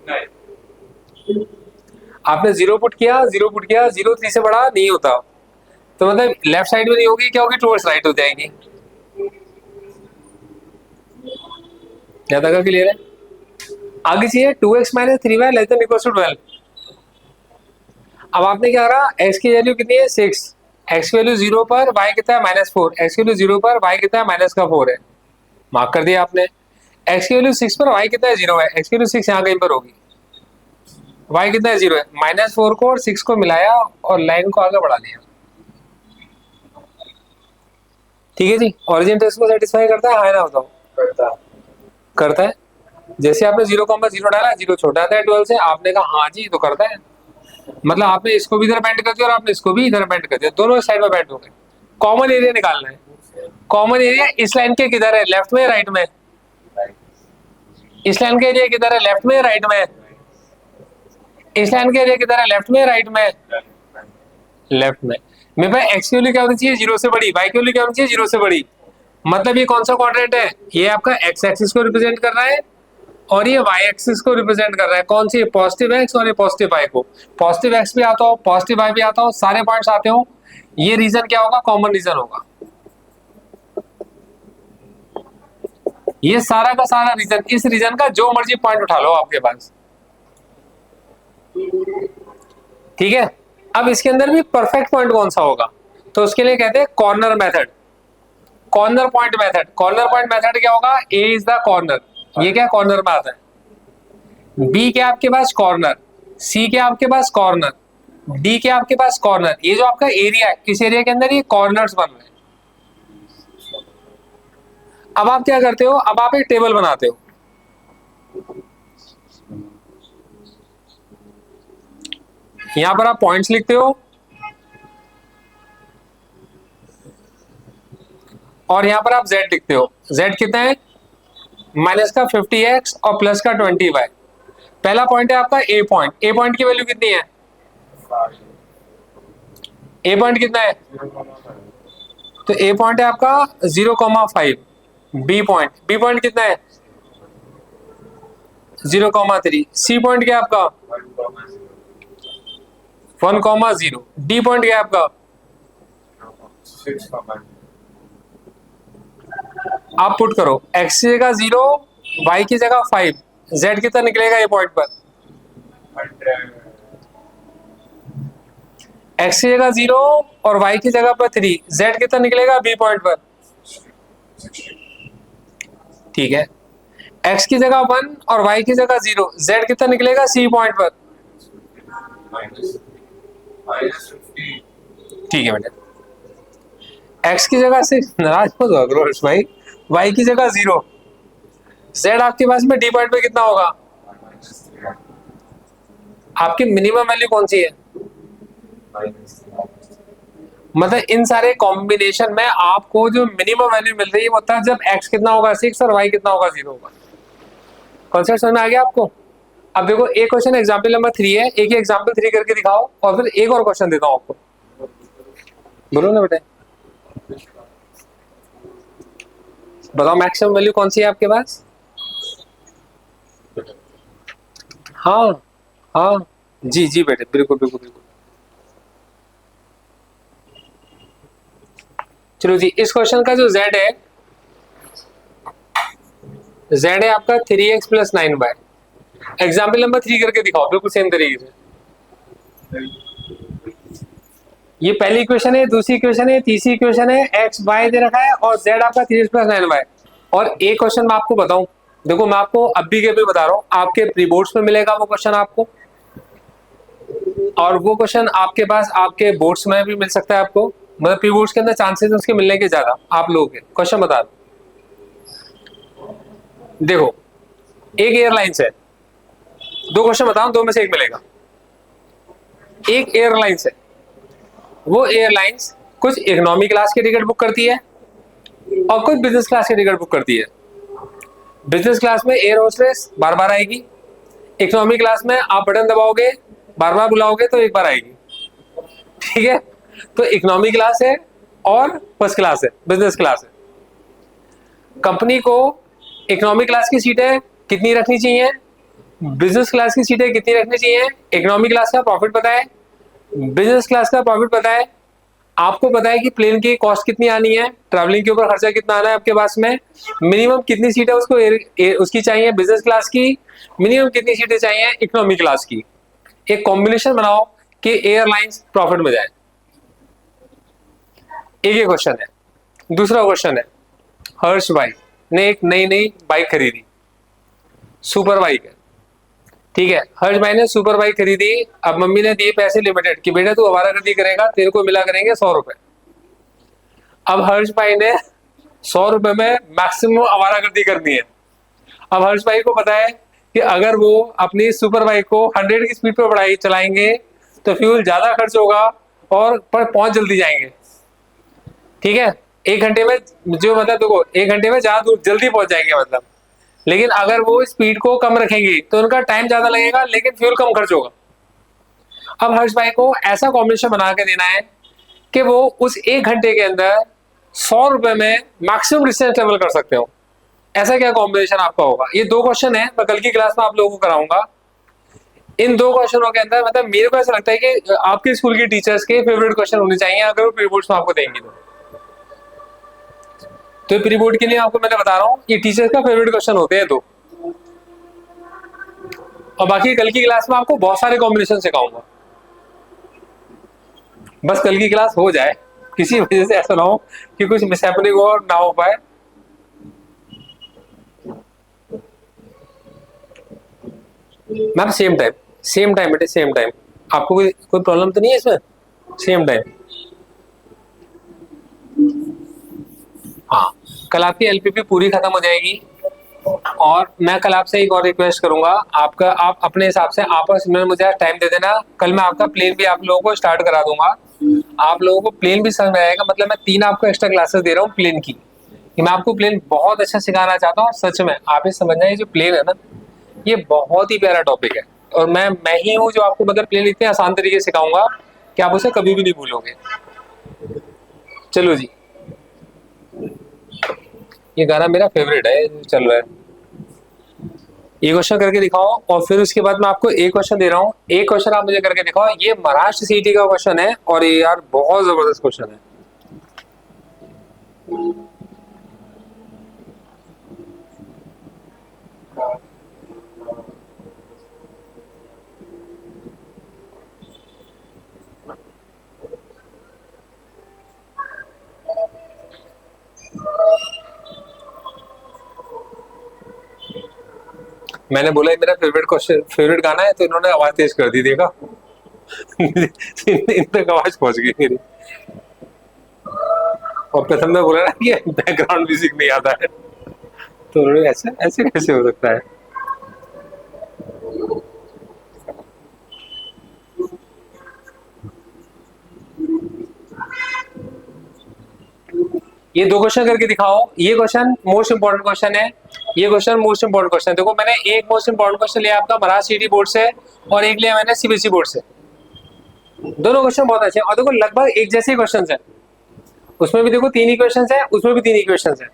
नहीं आपने 0 पुट किया, 0 पुट किया, 0 3 से बड़ा नहीं होता। तो मतलब लेफ्ट साइड में नहीं होगी, क्या होगी? टुवर्ड्स राइट हो जाएगी। क्या तक क्लियर है? आगे चाहिए 2x - 3y <= 12। अब आपने क्या करा, x की वैल्यू कितनी है 6, x की वैल्यू 0 पर, y कितना है -4, x की वैल्यू 0 पर, y कितना है -4 है। मार्क कर दिया आपने। x की वैल्यू 6 पर, y कितना है 0 है। x की वैल्यू 6 यहाँ कहीं पर होगी, y कितना है 0 है। -4 को और 6 को मिलाया और लाइन को आगे बढ़ा दिया। ठीक है जी, ओरिजिन टेस्ट को सेटिस्फाई करता है, हाँ ना? बताओ। करता करता है। जैसे आपने 0,0 डाला, 0 छोटा आता है 12 से, आपने कहा हाँ जी तो करता है। मतलब आपने इसको भी इधर बेंड कर दिया और आपने इसको भी इधर बेंड कर दिया, दोनों साइड में बेंड हो गए। कॉमन एरिया निकालना है। कॉमन एरिया इस लाइन के किधर है, लेफ्ट में राइट में? इस लाइन के एरिया किधर है, लेफ्ट में राइट में? इस लाइन के एरिया किधर है, लेफ्ट में राइट में? लेफ्ट में। मेरे पास एक्स की वैल्यू क्या होनी चाहिए 0 से बड़ी, वाई की वैल्यू क्या होनी चाहिए 0 से बड़ी। मतलब ये कौन सा क्वाड्रेंट है? ये आपका एक्स एक्सिस को रिप्रेजेंट कर रहा है और ये वाई एक्सिस को रिप्रेजेंट कर रहा है। कौन सी? पॉजिटिव एक्स और ये पॉजिटिव वाई को। पॉजिटिव एक्स भी आता हो, पॉजिटिव वाई भी आता हो, सारे पॉइंट्स आते हो। ये रीजन क्या होगा? कॉमन रीजन होगा। ये सारा का सारा रीजन, इस रीजन का जो मर्जी पॉइंट उठा लो आपके पास। ठीक है। अब इसके अंदर भी परफेक्ट पॉइंट कौन सा होगा? तो उसके लिए कहते हैं corner method, corner point method. Corner point method क्या होगा? ए इज द कॉर्नर, ये क्या कॉर्नर में आता है। बी क्या आपके पास? कॉर्नर। सी क्या आपके पास? कॉर्नर। डी क्या आपके पास? कॉर्नर। ये जो आपका एरिया है, इस एरिया के अंदर ये कॉर्नर्स बन रहे हैं। अब आप क्या करते हो, अब आप एक टेबल बनाते हो। यहां पर आप पॉइंट्स लिखते हो और यहां पर आप z लिखते हो। z कितना है? माइनस का 50x और प्लस का 20y। पहला पॉइंट है आपका ए पॉइंट। ए पॉइंट की वैल्यू कितनी है? ए पॉइंट कितना है? तो ए पॉइंट है आपका 0,5। बी पॉइंट, बी पॉइंट कितना है? 0,3। सी पॉइंट क्या है आपका? 1,0। डी पॉइंट क्या है आपका? 6 आप पुट करो x की जगह 0, y की जगह 5, z कितना निकलेगा ये पॉइंट पर? 100 x की जगह 0 और y की जगह पर 3, z कितना निकलेगा बी पॉइंट पर? ठीक है। x की जगह 1 और y की जगह 0, z कितना निकलेगा सी पॉइंट पर? -50 ठीक है बेटा, x की जगह से नाराज मत हुआ करो हर्ष भाई, y की जगह 0, z आपके पास में d पॉइंट पे कितना होगा, आपकी मिनिमम वैल्यू कौन सी है, मतलब इन सारे कॉम्बिनेशन में आपको जो मिनिमम वैल्यू मिल रही है वो तब जब x कितना होगा 6 और y कितना होगा 0 होगा। कॉन्सेप्ट समझ में आ गया आपको। अब देखो एक क्वेश्चन एग्जाम्पल नंबर 3 है, एक ही एग्जाम्पल 3 करके दिखाओ और फिर एक और क्वेश्चन देता हूं आपको, बोलो ना बेटे, बताओ मैक्सिमम वैल्यू कौन सी है आपके पास। हाँ हाँ जी जी बेटे, बिल्कुल बिल्कुल बिल्कुल। चलो जी, इस क्वेश्चन का जो z है, z है आपका 3x plus 9y। Example number 3 करके दिखाओ बिल्कुल सेम तरीके से। ये पहली इक्वेशन है, दूसरी इक्वेशन है, तीसरी इक्वेशन है, x y दे रखा है और z आपका 3x प्लस 9y। और एक क्वेश्चन मैं आपको बताऊं, देखो मैं आपको अभी के भी बता रहा हूं, आपके प्री बोर्ड्स में मिलेगा वो क्वेश्चन आपको, और वो क्वेश्चन आपके पास आपके बोर्ड्स में भी मिल सकता है आपको, मतलब प्री बोर्ड्स के अंदर चांसेस उसके मिलने के ज्यादा। आप लोगों के क्वेश्चन बता दो, देखो एक एयरलाइंस है, दो क्वेश्चन बताऊं, दो में से एक मिलेगा। एक एयरलाइंस है, वो एयरलाइंस कुछ इकोनॉमी क्लास की टिकट बुक करती है और कुछ बिजनेस क्लास की टिकट बुक करती है। बिजनेस क्लास में एयर होस्टेस बार बार आएगी, इकोनॉमी क्लास में आप बटन दबाओगे बार बार बुलाओगे तो एक बार आएगी, ठीक है। तो इकोनॉमी क्लास है और फर्स्ट क्लास है, बिजनेस क्लास है। कंपनी को इकोनॉमी क्लास की सीटें कितनी रखनी चाहिए, बिजनेस क्लास की सीटें कितनी रखनी चाहिए, इकोनॉमी क्लास का प्रॉफिट पता है, बिजनेस क्लास का प्रॉफिट पता है, आपको पता है कि प्लेन की कॉस्ट कितनी आनी है, ट्रैवलिंग के ऊपर खर्चा कितना आना है आपके पास में, मिनिमम कितनी सीटें उसको उसकी चाहिए बिजनेस क्लास की, मिनिमम कितनी सीटें चाहिए इकोनॉमी क्लास की। एक कॉम्बिनेशन बनाओ कि एयरलाइंस प्रॉफिट में जाए। एक ये क्वेश्चन है। दूसरा क्वेश्चन है, हर्ष भाई ने एक नई नई बाइक खरीदी, सुपर बाइक है, ठीक है। हर्ष भाई ने सुपर बाइक खरीदी, अब मम्मी ने दिए पैसे लिमिटेड कि बेटा तू आवारागर्दी करेगा तेरे को मिला करेंगे 100 रुपए। अब हर्ष भाई ने 100 रुपए में मैक्सिमम आवारागर्दी करनी है। अब हर्ष भाई को पता है कि अगर वो अपनी सुपर बाइक को 100 की स्पीड पर बढ़ाई चलाएंगे तो फ्यूल ज्यादा खर्च होगा और पर पहुंच जल्दी जाएंगे, ठीक है। 1 घंटे में जो मतलब देखो 1 घंटे में ज्यादा दूर जल्दी पहुंच जाएंगे मतलब, लेकिन अगर वो स्पीड को कम रखेंगे तो उनका टाइम ज्यादा लगेगा लेकिन फ्यूल कम खर्च होगा। अब हर्ष भाई को ऐसा कॉम्बिनेशन बना के देना है कि वो उस 1 घंटे के अंदर 100 रुपए में मैक्सिमम डिस्टेंस ट्रेवल कर सकते हो। ऐसा क्या कॉम्बिनेशन आपका होगा। ये दो क्वेश्चन है, मैं कल की क्लास में आप लोगों को कराऊंगा। इन दो क्वेश्चनों के अंदर मतलब मेरे को ऐसा लगता है कि आपके स्कूल के टीचर्स के फेवरेट क्वेश्चन होने चाहिए अगर वो प्री बोर्ड्स में आपको देंगी तो प्री बोर्ड के लिए आपको मैंने बता रहा हूँ ये टीचर्स का फेवरेट क्वेश्चन होते हैं दो। और बाकी कल की क्लास में आपको बहुत सारे कॉम्बिनेशन सिखाऊंगा, बस कल की क्लास हो जाए, किसी वजह से ऐसा ना हो कि कुछ मिसहैपनिंग हो और ना हो पाए। मैम सेम टाइम बेटे, सेम टाइम। आपको कोई प्रॉब्लम तो नहीं है इसमें, सेम टाइम। हाँ, कल आपकी एलपीपी पूरी खत्म हो जाएगी और मैं कल आपसे एक और रिक्वेस्ट करूंगा, आपका आप अपने हिसाब से आपस में मुझे टाइम दे देना। कल मैं आपका प्लेन भी आप लोगों को स्टार्ट करा दूंगा, आप लोगों को प्लेन भी समझ में आएगा। मतलब मैं 3 आपको एक्स्ट्रा क्लासेस दे रहा हूँ प्लेन की, कि मैं आपको प्लेन बहुत अच्छा सिखाना चाहता हूँ। सच में आप ये समझना, ये जो प्लेन है ना ये बहुत ही प्यारा टॉपिक है और मैं ही हूँ जो आपको मतलब प्लेन इतने आसान तरीके से सिखाऊंगा कि आप उसे कभी भी नहीं भूलोगे। चलो जी, ये गाना मेरा फेवरेट है जो चल रहा है, ये क्वेश्चन करके दिखाओ और फिर उसके बाद मैं आपको एक क्वेश्चन दे रहा हूँ, एक क्वेश्चन आप मुझे करके दिखाओ। ये महाराष्ट्र सीटी का क्वेश्चन है और ये यार बहुत जबरदस्त क्वेश्चन है। मैंने बोला मेरा फेवरेट क्वेश्चन, फेवरेट गाना है, तो इन्होंने आवाज तेज कर दी, देखा इन तक आवाज पहुंच गई मेरी। और प्रथम ने बोला ना कि बैकग्राउंड म्यूजिक नहीं आता है, तो उन्होंने ऐसे ऐसे कैसे हो सकता है। ये दो क्वेश्चन करके दिखाओ। ये क्वेश्चन मोस्ट इंपोर्टेंट क्वेश्चन है, ये क्वेश्चन मोस्ट इंपोर्टेंट क्वेश्चन है। देखो मैंने एक मोस्ट इंपोर्टेंट क्वेश्चन लिया आपका महाराष्ट्र सिटी बोर्ड से और एक लिया मैंने सीबीएसई बोर्ड से। दोनों क्वेश्चन बहुत अच्छे हैं और देखो लगभग एक जैसे ही क्वेश्चन है। उसमें भी देखो 3 इक्वेशंस है, उसमें भी 3 इक्वेशंस है।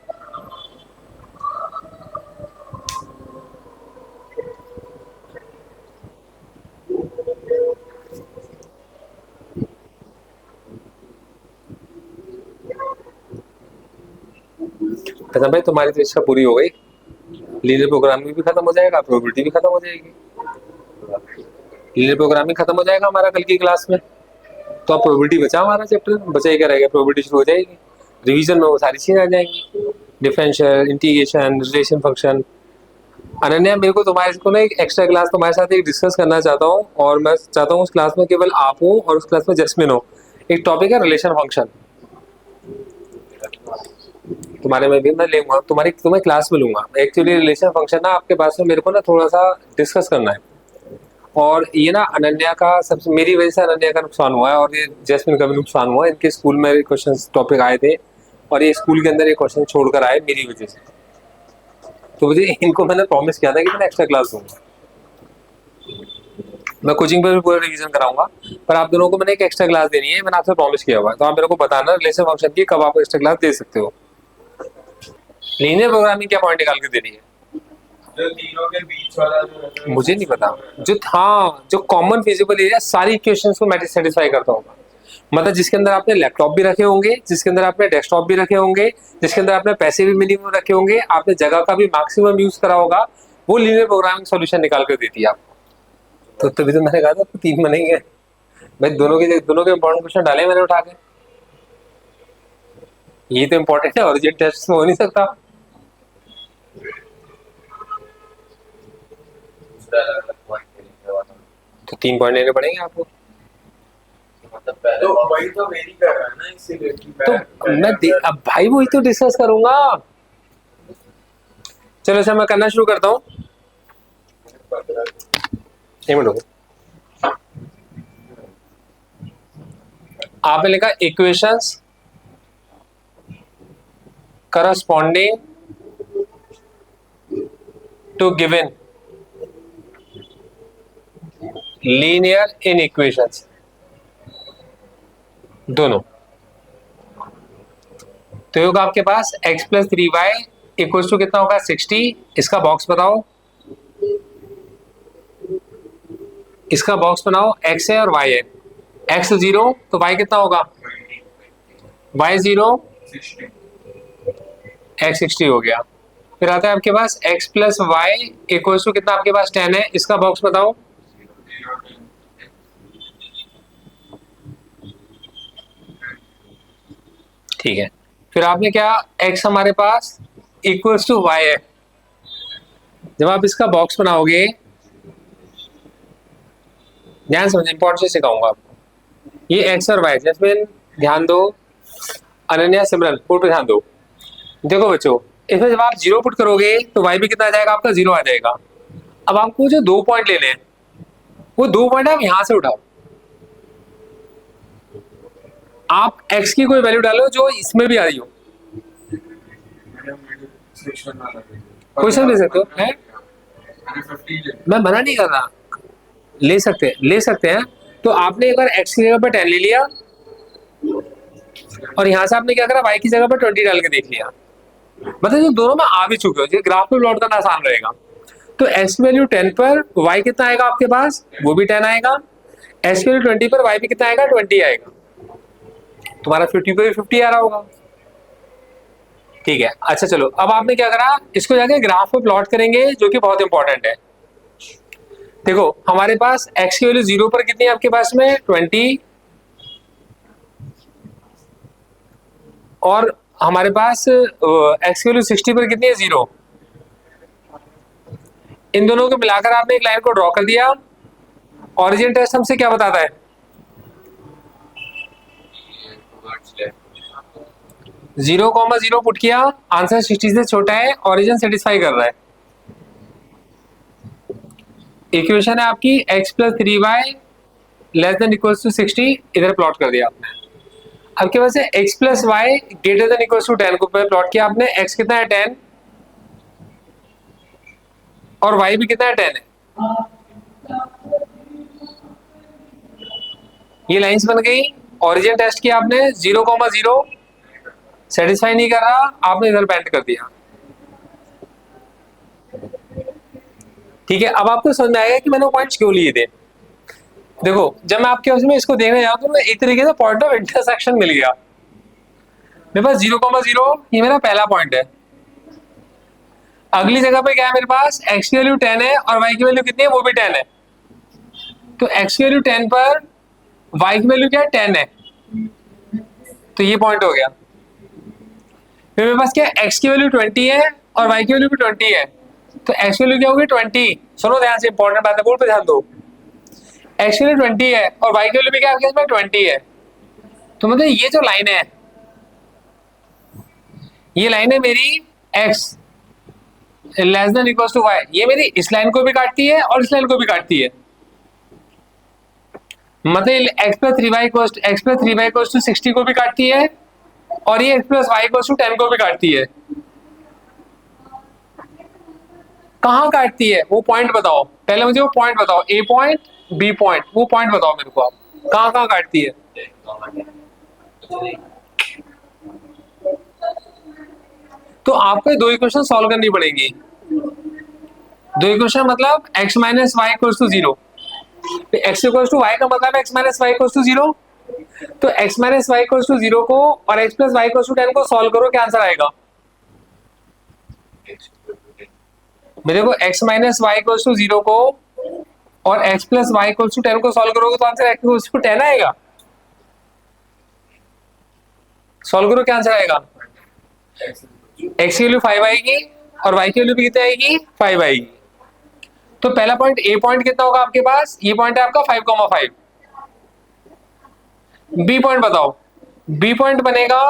खत्म भाई, तुम्हारी तो इच्छा पूरी हो गई। लीनियर प्रोग्रामिंग भी खत्म हो जाएगा, प्रोबेबिलिटी भी खत्म हो जाएगी। लीनियर प्रोग्रामिंग खत्म हो जाएगा हमारा कल की क्लास में, तो अब प्रोबेबिलिटी बचा हमारा चैप्टर, बचा ही क्या रहेगा, प्रोबेबिलिटी शुरू हो जाएगी। रिवीजन में वो सारी चीजें आ जाएंगी, differential, integration, relation function. Ananya, मेरे को तुम्हारे को ना एक एक्स्ट्रा क्लास तुम्हारे साथ एक डिस्कस करना चाहता हूँ, और मैं चाहता हूँ उस क्लास में केवल आप हो और उस क्लास में जस्मिन हो। एक टॉपिक है रिलेशन फंक्शन, तुम्हारे में भी मैं लूंगा, तुम्हें क्लास में लूंगा। एक्चुअली रिलेशन फंक्शन ना आपके पास में मेरे को ना थोड़ा सा डिस्कस करना है। और ये ना अनन्या का सबसे, मेरी वजह से अनन्या का नुकसान हुआ है और ये जैस्मिन का भी नुकसान हुआ है। इनके स्कूल में क्वेश्चन टॉपिक आए थे और ये स्कूल के अंदर ये क्वेश्चन छोड़कर आए मेरी वजह से। तो मुझे इनको मैंने प्रॉमिस किया था कि मैं एक्स्ट्रा क्लास दूंगा, मैं कोचिंग पर भी पूरा रिवीजन कराऊंगा, पर आप दोनों को मैंने एक एक्स्ट्रा क्लास देनी है, मैंने आपसे प्रॉमिस किया हुआ है। तो आप मेरे को बताना रिलेशन फंक्शन की कब आप एक्स्ट्रा क्लास दे सकते हो। लीनियर प्रोग्रामिंग क्या पॉइंट निकाल के दे रही है, जो तीनों के बीच वाला जो मुझे नहीं पता। जो हाँ, जो कॉमन फिजिबल एरिया सारी इक्वेशंस को मैं सेटिस्फाई करता होगा, मतलब जिसके अंदर आपने लैपटॉप भी रखे होंगे, जिसके अंदर आपने डेस्कटॉप भी रखे होंगे, जिसके अंदर आपने पैसे भी मिनिमम रखे होंगे, आपने जगह का भी मैक्सिमम यूज करा होगा, वो लीनियर प्रोग्रामिंग सॉल्यूशन निकाल कर देती है आपको। तो तभी तो मैंने कहा था 3 बनेंगे भाई, दोनों के इंपॉर्टेंट क्वेश्चन डाले मैंने उठा के। ये तो इंपॉर्टेंट है, ओरिजिन टेस्ट में हो नहीं सकता। अलग अलग पॉइंट लिखे हुआ था। तो 3 पॉइंट लेने पड़ेंगे आपको। मतलब पहले तो वही तो वेरी कर रहा है ना, इसीलिए कि तो अब भाई वही तो डिस्कस करूंगा। चलो अच्छा मैं करना शुरू करता हूँ। एक मिनट रुको। आपने लिखा equations corresponding to given linear in equations, दोनों। तो ये होगा आपके पास x plus 3y equal to कितना होगा 60। इसका बॉक्स बताओ, इसका बॉक्स बनाओ। x है और y है, x 0 तो y कितना होगा, y 0, x 60 हो गया। फिर आता है आपके पास x plus y equal to कितना आपके पास 10 है, इसका बॉक्स बताओ। ठीक है, फिर आपने क्या, x हमारे पास इक्वल टू वाई है। जब आप इसका बॉक्स बनाओगे, ध्यान समझ, इंपॉर्टेंट से सिखाऊंगा आपको। ये x और y, जैस्मिन ध्यान दो, अनन्या सिमरन पुट पे ध्यान दो। देखो बच्चों, इसमें जब आप 0 पुट करोगे तो y भी कितना आ जाएगा आपका, 0 आ जाएगा। अब आपको जो 2 पॉइंट लेने हैं, वो 2 पॉइंट आप यहां से उठाओ। आप x की कोई वैल्यू डालो जो इसमें भी आ रही हो, क्वेश्चन ले सकते हो है? मैं मना नहीं कर रहा, ले सकते हैं। तो आपने एक बार x की जगह पर 10 ले लिया और यहां से आपने क्या करा, y की जगह पर 20 डाल के देख लिया। मतलब जो दोनों में आ भी चुके हो, ग्राफ में प्लॉट करना आसान रहेगा। तो x वैल्यू 10 पर y कितना आएगा आपके पास, वो भी 10 आएगा। x वैल्यू 20 पर y भी कितना आएगा, 20 आएगा। तुम्हारा 50 पर 50 आ रहा होगा। ठीक है, अच्छा चलो, अब आपने क्या करा, इसको जाके ग्राफ में प्लॉट करेंगे, जो कि बहुत इंपॉर्टेंट है। देखो हमारे पास x की वैल्यू 0 पर कितनी है आपके पास में, 20, और हमारे पास x की वैल्यू 60 पर कितनी है, 0। इन दोनों को मिलाकर आपने एक लाइन को ड्रॉ कर दिया। ओरिजिन टेस्ट हमसे क्या बताता है, 0,0 पुट किया, आंसर 60 से छोटा है, ओरिजिन सेटिस्फाई कर रहा है। इक्वेशन है आपकी x plus 3y less than equals to 60, इधर प्लॉट कर दिया आपने। आपके पास है x plus y greater than equals to 10 को प्लॉट किया आपने। x कितना है 10 और y भी कितना है 10 है। ये लाइंस बन गई, ओरिजिन टेस्ट किया आपने, 0,0 सेटिस्फाई नहीं कर रहा, आपने इधर बेंड कर दिया। ठीक है, अब आपको समझ में आएगा कि मैंने पॉइंट्स क्यों लिए थे। देखो जब मैं आपके उसमें इसको देखने जाऊँ तो मैं एक तरीके से पॉइंट ऑफ इंटरसेक्शन मिल गया। मेरे पास 0,0 ये मेरा पहला पॉइंट है। अगली जगह पे क्या है मेरे पास, x की वैल्यू 10 है और y की वैल्यू कितनी है, वो भी 10 है। तो x की वैल्यू 10 पर y की वैल्यू क्या है, 10 है, तो ये पॉइंट हो गया। फिर मेरे पास क्या है, x की वैल्यू 20 है और y की वैल्यू भी 20 है, तो x की वैल्यू क्या होगी 20। सुनो ध्यान से, इंपॉर्टेंट बात है, बोर्ड पे ध्यान दो। x की वैल्यू 20 है और y की वैल्यू भी क्या है, इसमें 20 है। तो मतलब ये जो लाइन है, ये लाइन है मेरी x less than equals to y, ये मेरी इस लाइन को भी काटती है और इस लाइन को भी काटती है। मतलब x plus 3y equals to 60 को भी काटती है और ये x plus y equals to 10 को भी काटती है। कहाँ काटती है वो पॉइंट बताओ, पहले मुझे वो पॉइंट बताओ, a पॉइंट b पॉइंट, वो पॉइंट बताओ मेरे को आप, कहाँ कहाँ काटती है। तो आपको दो इक्वेशन सॉल्व करनी पड़ेगी। दो इक्वेशन मतलब x minus y equals to 0, x equals to y का मतलब x minus y equals to 0। तो x minus y equals to 0 को और x plus y equals to 10 को सॉल्व करो, क्या आंसर आएगा। मेरे को x minus y equals to 0 को और x plus y equals to 10 को सॉल्व करोगे तो आंसर x इक्वल्स टू 10 आएगा। सॉल्व करो, क्या आंसर आएगा। x की वैल्यू 5 आएगी और y की वैल्यू भी कितनी आएगी, 5 आएगी। तो पहला पॉइंट a पॉइंट कितना होगा आपके पास, ये पॉइंट है आपका 5,5। b पॉइंट बताओ, b पॉइंट बनेगा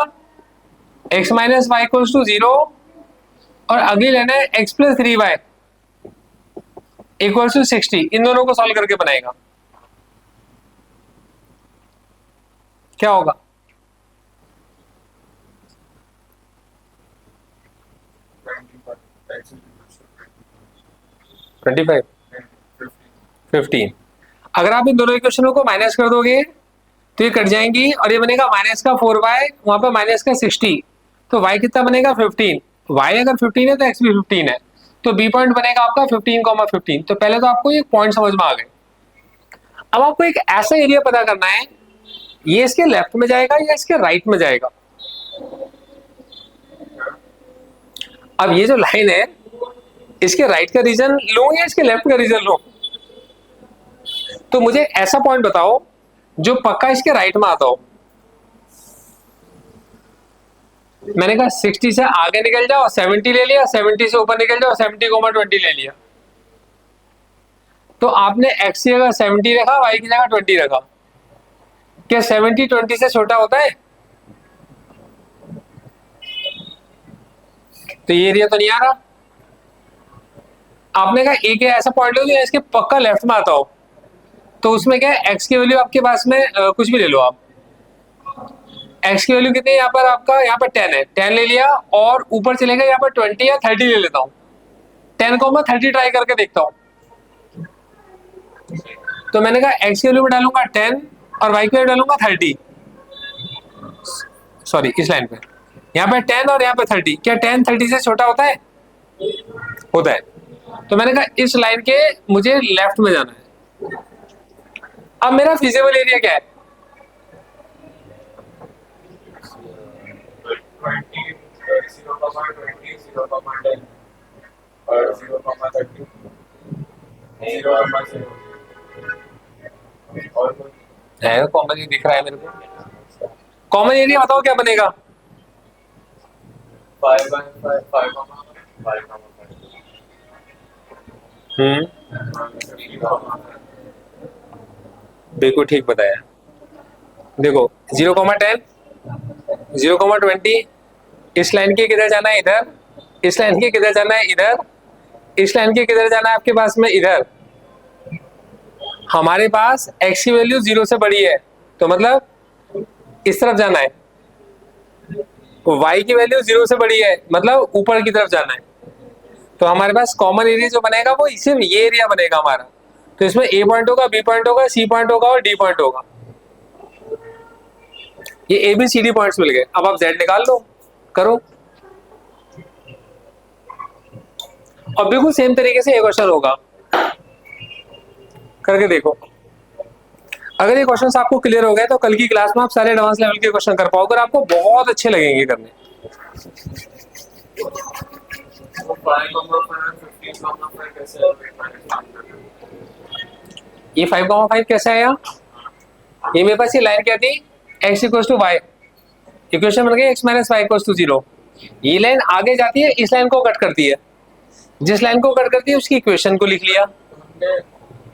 x minus y equals to 0 और अगली लेना है x plus 3y equals to 60, इन दोनों को सॉल्व करके बनाएगा, क्या होगा। 25 15। अगर आप इन दोनों इक्वेशनों को माइनस कर दोगे तो ये कट जाएंगी और ये बनेगा माइनस का 4y, वहां पर माइनस का 60, तो y कितना बनेगा 15। y अगर 15 है तो x भी 15 है, तो b पॉइंट बनेगा आपका 15,15। तो पहले तो आपको एक पॉइंट समझ में आ गए। अब आपको एक ऐसा एरिया पता करना है, ये इसके लेफ्ट में जाएगा या इसके राइट में जाएगा। अब ये जो लाइन है, इसके राइट का रीजन लो या इसके लेफ्ट का रीजन लो। तो मुझे ऐसा पॉइंट बताओ जो पक्का इसके राइट में आता हो। मैंने कहा 60 से आगे निकल जाओ, 70 ले लिया, 70 से ऊपर निकल जाओ, 70,20 ले लिया। तो आपने x की जगह 70 रखा, y की जगह 20 रखा, क्या 70 20 से छोटा होता है। तो ये एरिया तो नहीं आ रहा। आपने कहा एक ऐसा पॉइंट लो जो इसके पक्का लेफ्ट में आता हो, तो उसमें क्या है, x की वैल्यू आपके पास में कुछ भी ले लो आप। x की वैल्यू कितनी है यहाँ पर, आपका यहाँ पर 10 है, 10 ले लिया और ऊपर चलेगा यहाँ पर 20 या 30 ले लेता हूँ। 10 को मैं 30 ट्राई करके देखता हूँ। तो मैंने कहा x की वैल्यू में डालूंगा 10 और y की वैल्यू डालूंगा 30। सॉरी, इस लाइन पे यहाँ पे 10 और यहाँ पे 30, क्या 10 30 से छोटा होता है, होता है। तो मैंने कहा इस लाइन के मुझे लेफ्ट में जाना है। अब मेरा फिजिबल एरिया क्या है, 0,0 कॉमन ही दिख रहा है मेरे को। कॉमन एरिया बताओ क्या बनेगा। 5 बिल्कुल ठीक बताया। देखो 0,10 0,20 इस लाइन के किधर जाना है? इधर। इस लाइन के किधर जाना है? इधर। इस लाइन के किधर जाना है आपके पास में? इधर। हमारे पास x की वैल्यू 0 से बड़ी है तो मतलब इस तरफ जाना है, y की वैल्यू 0 से बड़ी है मतलब ऊपर की तरफ जाना है। तो हमारे पास कॉमन एरिया जो बनेगा वो सिर्फ ये एरिया बनेगा हमारा। तो इसमें a पॉइंट होगा, b पॉइंट होगा, c पॉइंट होगा और d पॉइंट होगा। ये ABCD पॉइंट्स मिल गए। अब आप z निकाल लो, करो। और बिल्कुल सेम तरीके से ये क्वेश्चन होगा, करके देखो। अगर ये क्वेश्चन आपको क्लियर हो गए तो कल की क्लास में आप सारे एडवांस लेवल के क्वेश्चन कर पाओगे और आपको बहुत अच्छे लगेंगे करने। वो 5,5 15,5 कैसे ये 5,5 कैसे आया? ये मेरे पास ये लाइन क्या थी? x equal to y, equation बन गई x minus y equal to 0। ये लाइन आगे जाती है, इस लाइन को कट करती है, जिस लाइन को कट करती है उसकी इक्वेशन को लिख लिया। हमने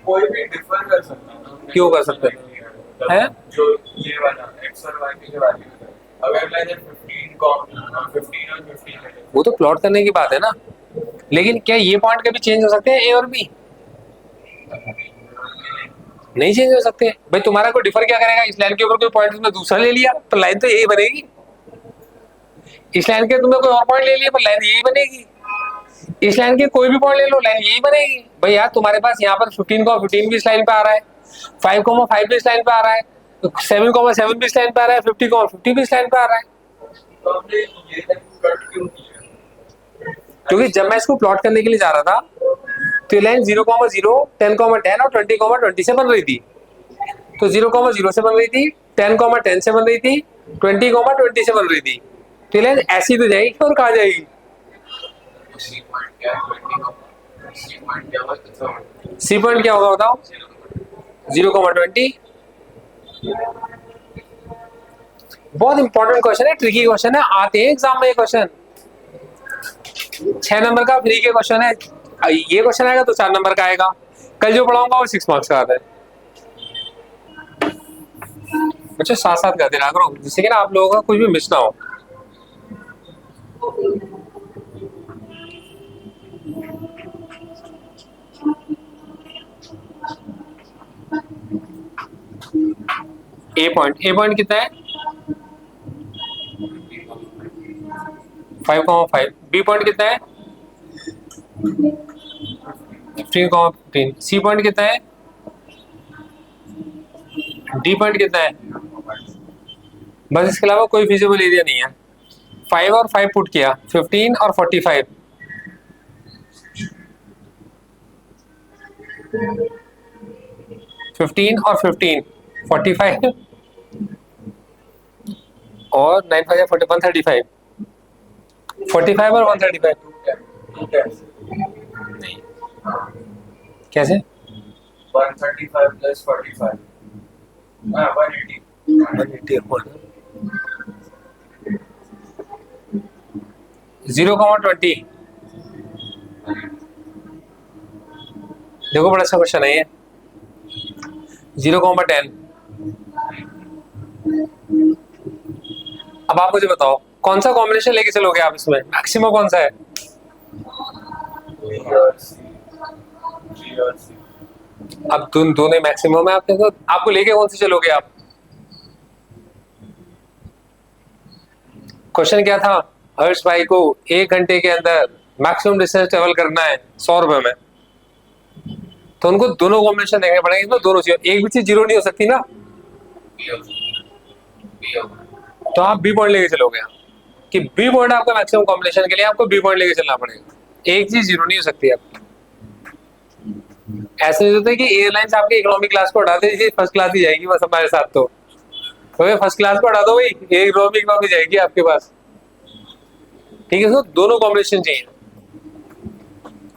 कोई भी डिफर कर सकता है ना, हमने क्यों कर सकते हैं? जो ये वाला x और y की जो वैल्यू है, अगर मैंने 15 और 15 है, वो तो प्लॉट करने की बात है ना, लेकिन क्या ये पॉइंट कभी चेंज हो सकते हैं ए और बी? नहीं चेंज हो सकते भाई। तुम्हारा कोई डिफर क्या करेगा? इस लाइन के ऊपर कोई पॉइंट तुमने दूसरा ले लिया तो लाइन तो यही बनेगी। इस लाइन के तुमने कोई और पॉइंट ले लिया पर लाइन यही बनेगी। इस लाइन के कोई भी पॉइंट ले लो, लाइन यही बनेगी। भाई यार तुम्हारे पास यहाँ पर 15,15 भी इस लाइन पे आ रहा है, 5,5 भी इस लाइन पे आ रहा है, 7,7 भी इस लाइन पे आ रहा है, 50,50 भी इस लाइन पे आ रहा है। तो हमने ये कट क्यों किया? क्योंकि जब मैं इसको प्लॉट करने के लिए जा रहा था तो ये लाइन 0,0, 10,10 और 20,20 से बन रही थी। तो 0,0 से बन रही थी, 10,10 से बन रही थी, 20,20 से बन रही थी। तो ये लाइन ऐसी तो जाएगी और कहाँ जाएगी? सी पॉइंट क्या है? 20 सी पॉइंट क्या होगा? सी पॉइंट क्या होगा बताओ? 0,20। बहुत इंपॉर्टेंट क्वेश्चन है, ट्रिकी क्वेश्चन है, आते हैं एग्जाम में ये क्वेश्चन। 6 नंबर का फ्री के क्वेश्चन है। ये क्वेश्चन आएगा तो 4 नंबर का आएगा। कल जो पढ़ाऊंगा वो 6 मार्क्स का आता है। बच्चों साथ साथ करते रहा करो जिससे कि ना आप लोगों का कुछ भी मिस ना हो। ए पॉइंट कितना है? 5,5। बी पॉइंट कितना है? 15,15। सी पॉइंट कितना है? डी पॉइंट कितना है? बस इसके अलावा कोई फिजिबल एरिया नहीं है। 5 और 5 पुट किया, 15 और 45। फिफ्टीन और 15, 45 और 9 5 40, 135। 45 और 135 नहीं, कैसे? 135 प्लस 45 180 0,20। देखो बड़ा अच्छा क्वेश्चन है ये। 0,10। अब आप मुझे बताओ कौन सा कॉम्बिनेशन लेके चलोगे आप इसमें? मैक्सिमम कौन सा है? अब दोनों मैक्सिमम है आपके, तो आपको लेके कौन सी चलोगे आप? क्वेश्चन क्या था? हर्ष भाई को 1 घंटे के अंदर मैक्सिमम डिस्टेंस ट्रेवल करना है 100 रुपए में, तो उनको दोनों कॉम्बिनेशन देखने पड़ेंगे। इसमें दोनों चीज, एक भी चीज जीरो नहीं हो सकती ना। तो आप बी पॉइंट लेके चलोगे कि बी पॉइंट आपका मैक्सिमम कॉम्बिनेशन के लिए आपको बी पॉइंट लेके चलना पड़ेगा। एक चीज जीरो नहीं हो सकती आपकी। ऐसे नहीं होता कि एयरलाइंस आपके इकोनॉमी क्लास को हटा दे, फर्स्ट क्लास ही जाएगी बस हमारे साथ। तो फर्स्ट क्लास को हटा दो भाई, इकोनॉमी जाएगी आपके पास। ठीक है, तो दोनों कॉम्बिनेशन चाहिए।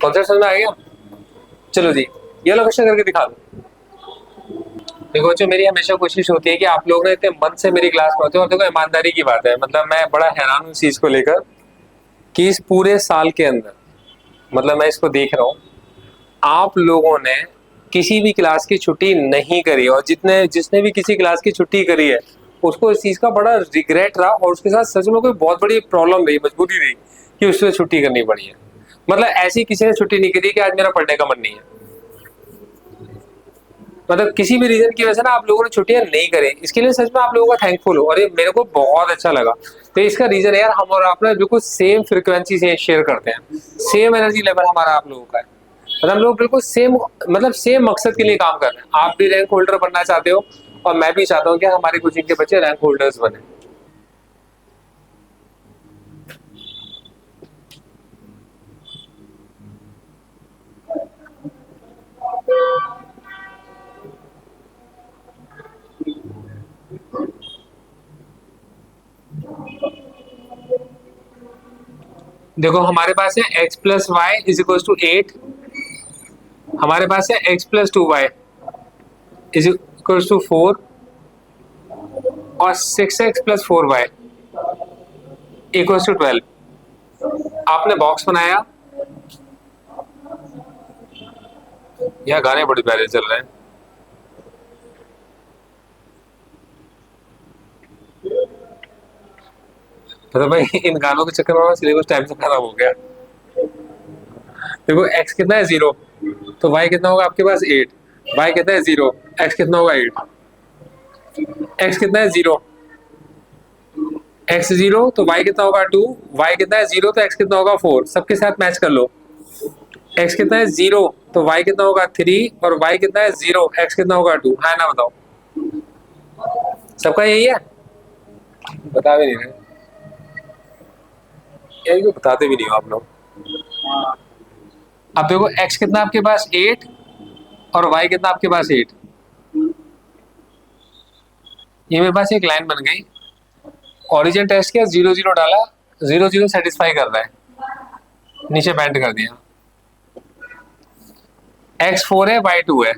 कॉन्सेप्ट समझ में आ गया? चलो जी, ये लो क्वेश्चन करके दिखा दो। देखो बच्चों, मेरी हमेशा कोशिश होती है कि आप लोग ने इतने मन से मेरी क्लास में होते हो। और देखो ईमानदारी की बात है, मतलब मैं बड़ा हैरान हूँ इस चीज को लेकर कि इस पूरे साल के अंदर, मतलब मैं इसको देख रहा हूँ, आप लोगों ने किसी भी क्लास की छुट्टी नहीं करी। और जिसने भी किसी क्लास की छुट्टी करी है उसको इस चीज का बड़ा रिग्रेट रहा और उसके साथ सच में कोई बहुत बड़ी प्रॉब्लम रही, मजबूरी रही कि उससे छुट्टी करनी पड़ी है। मतलब ऐसी किसी ने छुट्टी नहीं करी कि आज मेरा पढ़ने का मन नहीं है। मतलब किसी भी रीजन की वजह से ना आप लोगों ने छुट्टियां नहीं करी, इसके लिए सच में आप लोगों का थैंकफुल हो और ये मेरे को बहुत अच्छा लगा। तो इसका रीजन है यार, हम और आप ना बिल्कुल सेम फ्रिक्वेंसी से शेयर करते हैं, सेम एनर्जी लेवल हमारा आप लोगों का है। मतलब हम लोग बिल्कुल सेम, मतलब सेम मकसद के लिए काम कर रहे हैं। आप भी रैंक होल्डर बनना चाहते हो और मैं भी चाहता हूँ कि हमारे कोचिंग के बच्चे रैंक होल्डर्स बने। देखो हमारे पास है x plus y is equal to 8, हमारे पास है x plus 2y is equal to 4 और 6x plus 4y equal to 12। आपने बॉक्स बनाया, यह गाने बड़े प्यारे चल रहे हैं। तो भाई इन गानों के चक्कर में सिलेबस टाइम से खराब हो गया। देखो x कितना है 0, तो y कितना होगा आपके पास 8, y कितना है 0, x कितना होगा 8, x कितना है 0, x 0 तो y कितना होगा 2, y कितना है 0 तो x कितना होगा 4। सबके साथ मैच कर लो, x कितना है 0 तो y कितना होगा 3 और y कितना है 0, x कितना होगा 2। हाँ ना बताओ, सबका यही है? बता भी नहीं रहे यार, ये बताते भी नहीं हो आप लोग। अब देखो x कितना आपके पास 8 और y कितना आपके पास 8, ये मेरे पास एक लाइन बन गई। ओरिजिन टेस्ट किया, 0 0 डाला, 0 0 सेटिस्फाई कर रहा है, नीचे बैंड कर दिया। x 4 है, y 2 है,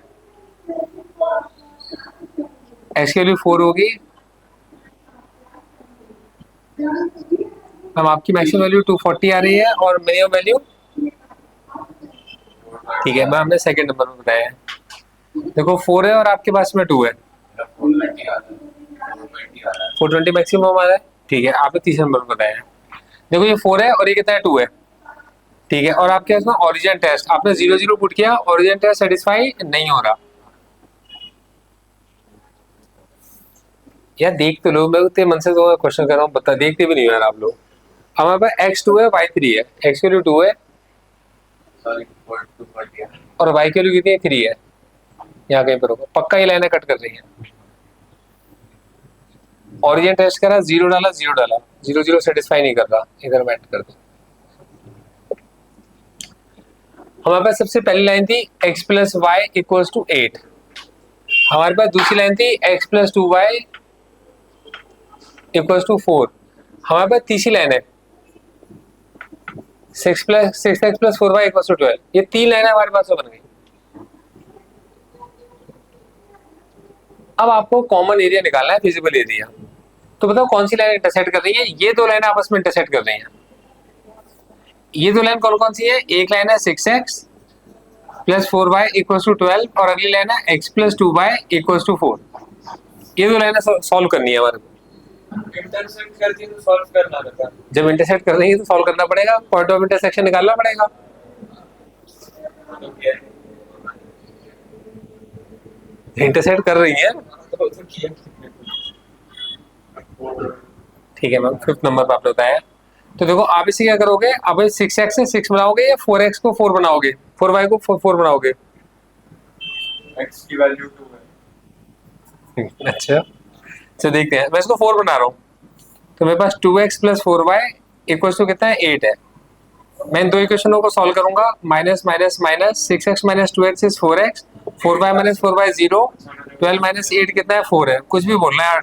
x की वैल्यू 4 होगी। हम आपकी मैक्सिमम वैल्यू 240 आ रही है और मिनिमम वैल्यू, ठीक है मैं हमने सेकंड नंबर में बताया है। देखो 4 है और आपके पास में 2 है, 420 मैक्सिमम हमारा है, ठीक है आपने तीसरे नंबर में बताया है। देखो ये 4 है और ये कितना है 2 है, ठीक है। और आपके पास में ओरिजिन टेस्ट, आपने 0 0 पुट किया, ओरिजिन टेस्ट सेटिस्फाई नहीं हो रहा। यार देख तो लो, मैं उतने मन से तो क्वेश्चन कर रहा हूँ, बता देखते भी नहीं हो यार आप लोग। हमारे पास x2 है, y3 है, x की वैल्यू 2 है और y की वैल्यू कितनी है 3 है। यहाँ कहीं पर होगा पक्का, ये लाइनें कट कर रही है। ओरिजिन टेस्ट करा, 0 डाला, 0 डाला, 0 0 सेटिस्फाई नहीं कर रहा, इधर बैठ कर दो। हमारे पास सबसे पहली लाइन थी x plus y equals to 8, हमारे पास दूसरी लाइन थी x plus 2y equals to 4, हमारे पास तीसरी लाइन है 6x plus 4y equals to 12। ये तीन लाइन हमारे पास बन गई। अब आपको कॉमन एरिया निकालना है, फिजिबल एरिया। तो बताओ कौन सी लाइन इंटरसेक्ट कर रही है? ये दो लाइन आपस में इंटरसेक्ट कर रही हैं। ये दो लाइन कौन कौन सी है? एक लाइन है 6x plus 4y equals to 12 और अगली लाइन है x plus 2y equals to 4। ये दो लाइनें सॉल्व करनी है हमारे को। इंटरसेक्ट करके तो सॉल्व करना रहता है। जब इंटरसेक्ट कर रही है तो सॉल्व करना पड़ेगा, पॉइंट ऑफ इंटरसेक्शन निकालना पड़ेगा। तो क्या है? इंटरसेक्ट कर रही है, तो किया। ठीक है मैम। 5th नंबर पे आपने बताया। तो देखो आप इसे क्या करोगे, अब 6x से 6 बनाओगे या 4x को 4 बनाओगे, 4y को 4 बनाओगे? x की वैल्यू 2 है। अच्छा चलो देखते हैं, मैं इसको 4 बना रहा हूँ। तो मेरे पास 2x plus 4y equals to कितना है 8 है। मैं इन दो इक्वेशनों को सॉल्व करूंगा, minus minus minus 6x minus 2x is 4x, 4y minus 4y 0, 12 minus 8 कितना है 4 है। कुछ भी बोलना है यार।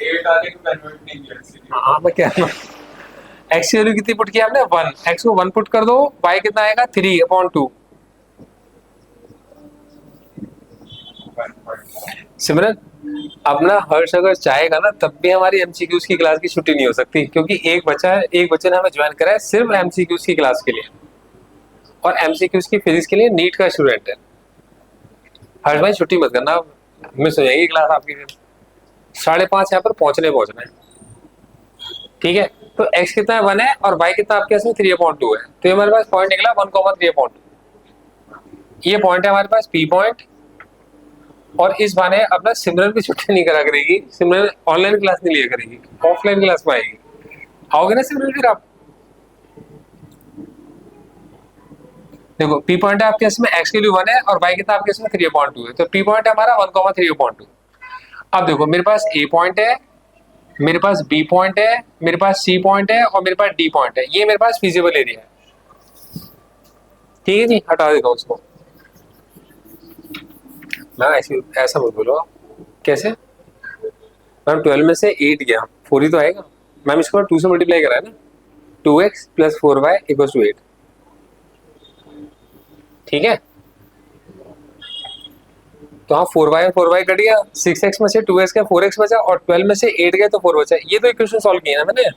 8 आने को कन्वर्ट नहीं किया। हाँ मैं क्या x की वैल्यू कितनी पुट किया आपने 1, x को 1 पुट कर दो, y कितना आएगा 3/2। सिमरन अपना हर्ष अगर चाहेगा ना तब भी हमारी एमसीक्यूज की क्लास की छुट्टी नहीं हो सकती, क्योंकि एक बच्चे ने हमें ज्वाइन करा है सिर्फ एमसीक्यूज की क्लास के लिए, और एमसीक्यूज की फिजिक्स के लिए नीट का स्टूडेंट है। हर्ष भाई छुट्टी मत करना, मिस हो जाएगी क्लास आपकी फिर। 5.5 यहाँ पर पहुंचना है, ठीक है। तो x कितना है 1 है और y कितना आपके पास में 3/2 है, तो ये हमारे पास पॉइंट निकला 1,3/2। ये पॉइंट है हमारे पास P पॉइंट। और इस बहाने अपना सिमरन भी छुट्टी नहीं करा करेगी, सिमरन ऑनलाइन क्लास नहीं लिया करेगी, ऑफलाइन क्लास में आएगी। आओगे ना सिमरन फिर आप? देखो P पॉइंट है आपके इसमें, x की वैल्यू 1 है और y कितना आपके इसमें 3/2 है, तो P पॉइंट है हमारा 1,3/2। अब देखो मेरे पास A पॉइंट है, मेरे पास B पॉइंट है, मेरे पास C पॉइंट है और मेरे पास D पॉइंट है, ये मेरे पास फिजिबल एरिया है, ठीक है जी। हटा देता हूँ उसको। मैम ऐसा मत बोलो। कैसे मैम? 12 में से 8 गया, 4 ही तो आएगा मैम। इसको 2 से मल्टीप्लाई करा है ना, 2x + 4y = 8, ठीक है। तो हाँ 4y और 4y कट गया, 6x में से 2x का 4x बचा और 12 में से 8 गए तो 4 बचा। ये दो इक्वेशन सॉल्व किए ना मैंने,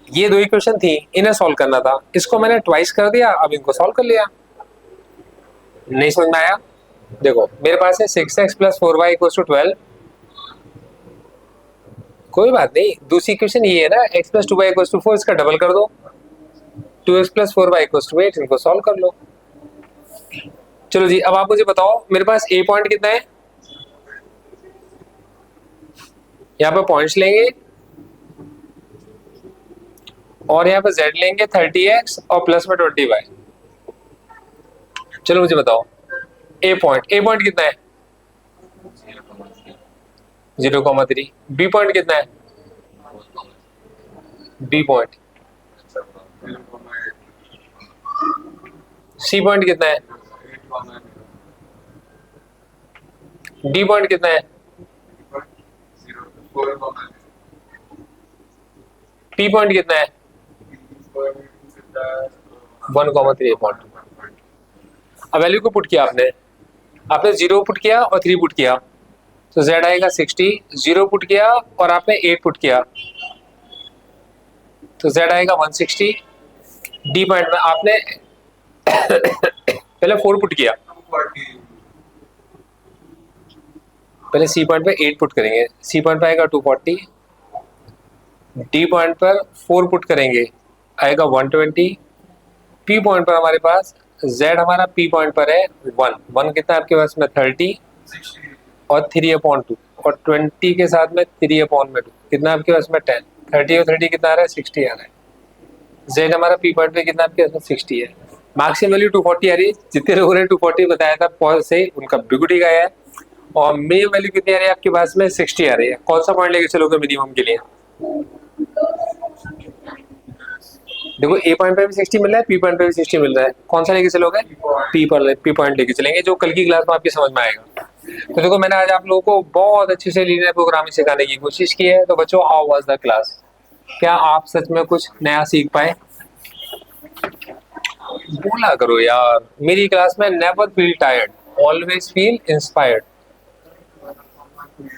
ये दो इक्वेशन थी, इन्हें सॉल्व करना था, इसको मैंने ट्वाइस कर दिया, अब इनको सॉल्व कर लिया। नहीं समझ में आया? देखो मेरे पास है 6x + 4y = 12, कोई बात नहीं, दूसरी इक्वेशन ये है ना, x + 2y = 4, इसका डबल कर दो, 2x + 4y = 8, इनको सॉल्व कर लो। चलो जी, अब आप मुझे बताओ मेरे पास A पॉइंट कितना है? यहाँ पे पॉइंट्स लेंगे और यहाँ पे Z लेंगे 30x और प्लस में 20y। चलो मुझे बताओ A पॉइंट कितना है? 0,3। B पॉइंट कितना है? B point. C पॉइंट कितना है? D पॉइंट कितना है? P पॉइंट कितना है? 1,3 पॉइंट। अब वैल्यू को पुट किया आपने 0 पुट किया और 3 पुट किया, तो Z आएगा 60। 0 पुट किया और आपने 8 पुट किया, तो Z आएगा 160। D पॉइंट में आपने पहले 4 पुट किया, पहले C पॉइंट पे 8 पुट करेंगे, C पॉइंट पे आएगा 240। D पॉइंट पर 4 पुट करेंगे, आएगा 120। P पॉइंट पर हमारे पास Z हमारा P पॉइंट पर है 1 कितना आपके पास में 30 और 3/2 और 20 के साथ में 3/2 कितना आपके पास में 10। 30 और 30 कितना आ रहा है? 60 आ रहा है। Z हमारा P पॉइंट पे कितना आपके पास में 60 है। मैक्सिमम वैल्यू 240 आ रही है, जितने लोगों ने 240 बताया था पॉज से उनका बिल्कुल गया है। और मिनिमम वैल्यू कितनी आ रही है आपके पास में? 60 आ रही है। कौन सा पॉइंट लेके चलोगे मिनिमम के लिए? देखो A पॉइंट पे भी 60 मिल रहा है, P पॉइंट पे भी 60 मिल रहा है, कौन सा लेके चलोगे? P पॉइंट लेके चलेंगे, जो कल की क्लास में आपकी समझ में आएगा। तो देखो मैंने आज आप लोगों को बहुत अच्छे से लीनियर प्रोग्रामिंग सिखाने की कोशिश की है। तो बच्चों हाउ वाज द क्लास? क्या आप सच में कुछ नया सीख पाए? बोला करो यार, मेरी क्लास में never feel tired, always feel inspired.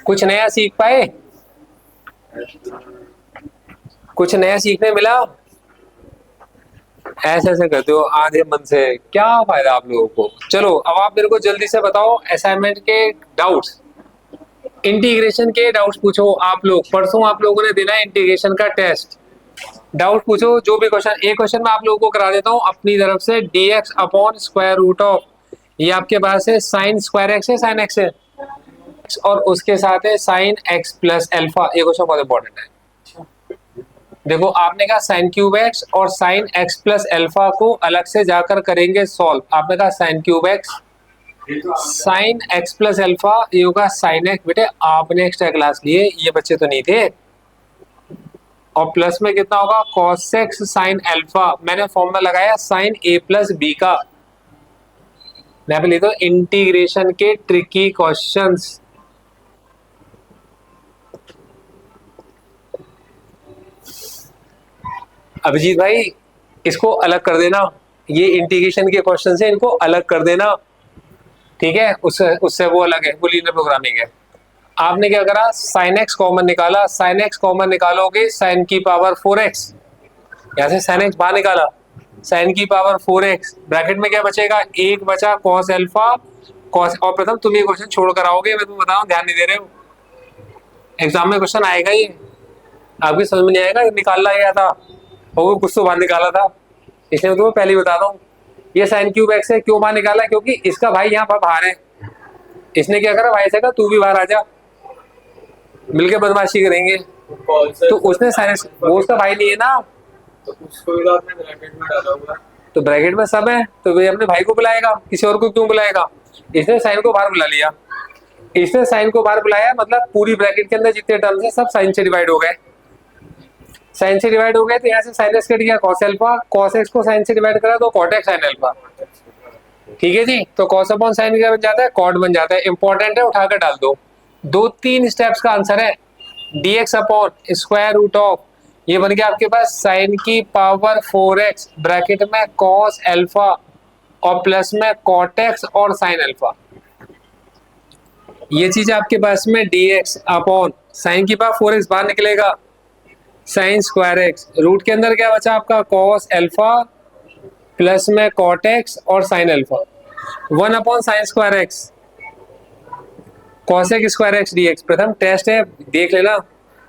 कुछ नया सीख पाए? कुछ नया सीखने मिला? ऐसे करते हो आधे मन से, क्या फायदा आप लोगों को। चलो अब आप मेरे को जल्दी से बताओ असाइनमेंट के डाउट्स, इंटीग्रेशन के डाउट्स पूछो आप लोग। परसों आप लोगों ने देना है इंटीग्रेशन का टेस्ट, डाउट पूछो जो भी क्वेश्चन। एक क्वेश्चन मैं आप लोगों को करा देता हूँ अपनी तरफ से, dx/√, ये आपके पास है sin square x है, sin x है और उसके साथ है sin x + अल्फा। ये क्वेश्चन बहुत इंपॉर्टेंट है। देखो आपने कहा sin³ और sin x + अल्फा को अलग से जाकर करेंगे सॉल्व। आपने कहा sin³ sin x + अल्फा, ये होगा sin x। बेटे आपने एक्स्ट्रा क्लास लिए, ये बच्चे तो नहीं थे। और प्लस में कितना होगा? cos x sin alpha. मैंने फॉर्मूला लगाया sin a + b का। मैं पे लेता हूँ इंटीग्रेशन के ट्रिकी क्वेश्चंस। अभिजीत भाई इसको अलग कर देना, ये इंटीग्रेशन के क्वेश्चन से इनको अलग कर देना, ठीक है। उससे वो अलग है, वो लीनियर प्रोग्रामिंग है। आपने क्या करा? sin x कॉमन निकाला, sin x कॉमन निकालोगे sin की पावर 4x, यहाँ से sin x बाहर निकाला, sin की पावर 4x, ब्रैकेट में क्या बचेगा? 1 बचा cos अल्फा cos। और प्रथम तुम ये क्वेश्चन छोड़ कर आओगे, मैं तुम्हें बताऊं, ध्यान नहीं दे रहे हो। एग्जाम में क्वेश्चन आएगा ही, आपकी समझ में नहीं आएगा, निकालना गया था और कुछ तो बाहर निकाला था, इसलिए मैं तुम्हें पहले ही बता रहा हूँ। ये साइन क्यूब एक्स है, क्यों बाहर निकाला? क्योंकि इसका भाई यहाँ पर बाहर है, इसने क्या करा, भाई से कहा तू भी बाहर आ जा, मिलके बदमाशी करेंगे। कौन सा तो उसने साइन, वो उसका भाई नहीं है ना, तो उसको भी तो आपने ब्रैकेट में डाला हुआ है। तो ब्रैकेट में सब है, तो वे अपने भाई को बुलाएगा, किसी और को क्यों बुलाएगा? इसने साइन को बाहर बुला लिया, इसने साइन को बाहर बुलाया, मतलब पूरी ब्रैकेट के अंदर जितने टर्म्स है सब साइन से डिवाइड हो गए, साइन से डिवाइड हो गए, तो यहाँ से साइन एक्स कट गया, कॉस अल्फा, कॉस एक्स को साइन से डिवाइड करा तो कॉट एक्स साइन अल्फा। ठीक है जी, तो कॉस अपॉन साइन क्या बन जाता है, कॉट बन जाता है। इंपॉर्टेंट है, उठाकर डाल दो, 2-3 स्टेप्स का आंसर है। dx upon square root of, ये बन गया आपके पास साइन की पावर 4x ब्रैकेट में कॉस अल्फा और प्लस में कॉट एक्स और साइन अल्फा। ये चीज आपके पास में dx अपॉन साइन की पावर 4x बाहर निकलेगा, साइन स्क्वायर एक्स, रूट के अंदर क्या बचा आपका, कॉस अल्फा प्लस में कॉट एक्स और sine alpha, 1 upon sine square x cosec square x dx. प्रथम टेस्ट है, देख लेना,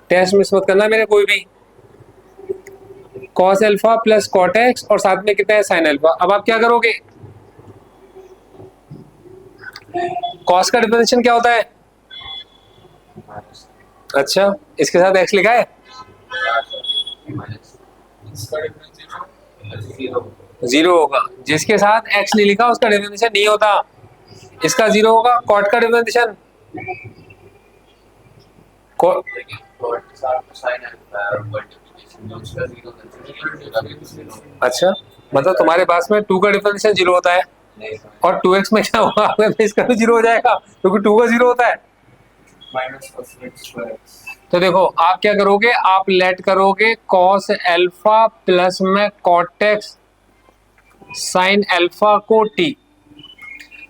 टेस्ट मिस मत करना मेरे कोई भी। Cos alpha plus cot x और साथ में कितना है, साइन अल्फा। अब आप क्या करोगे, कॉस का डिफरेंशिएशन क्या होता है, अच्छा इसके साथ एक्स लिखा है, इसका डिफरेंशिएशन 0 होगा, जिसके साथ एक्स नहीं लिखा उसका डिफरेंशिएशन नहीं होता, इसका 0 होगा। कॉट का डिफरेंशिएशन अच्छा, मतलब तुम्हारे पास में 2 का डिफरेंशिएशन 0 होता है और 2x में क्या होगा, अगर इसका भी 0 हो जाएगा क्योंकि 2 का 0 होता है। तो देखो आप क्या करोगे, आप लेट करोगे कॉस अल्फा प्लस में कॉट एक्स साइन अल्फा को t,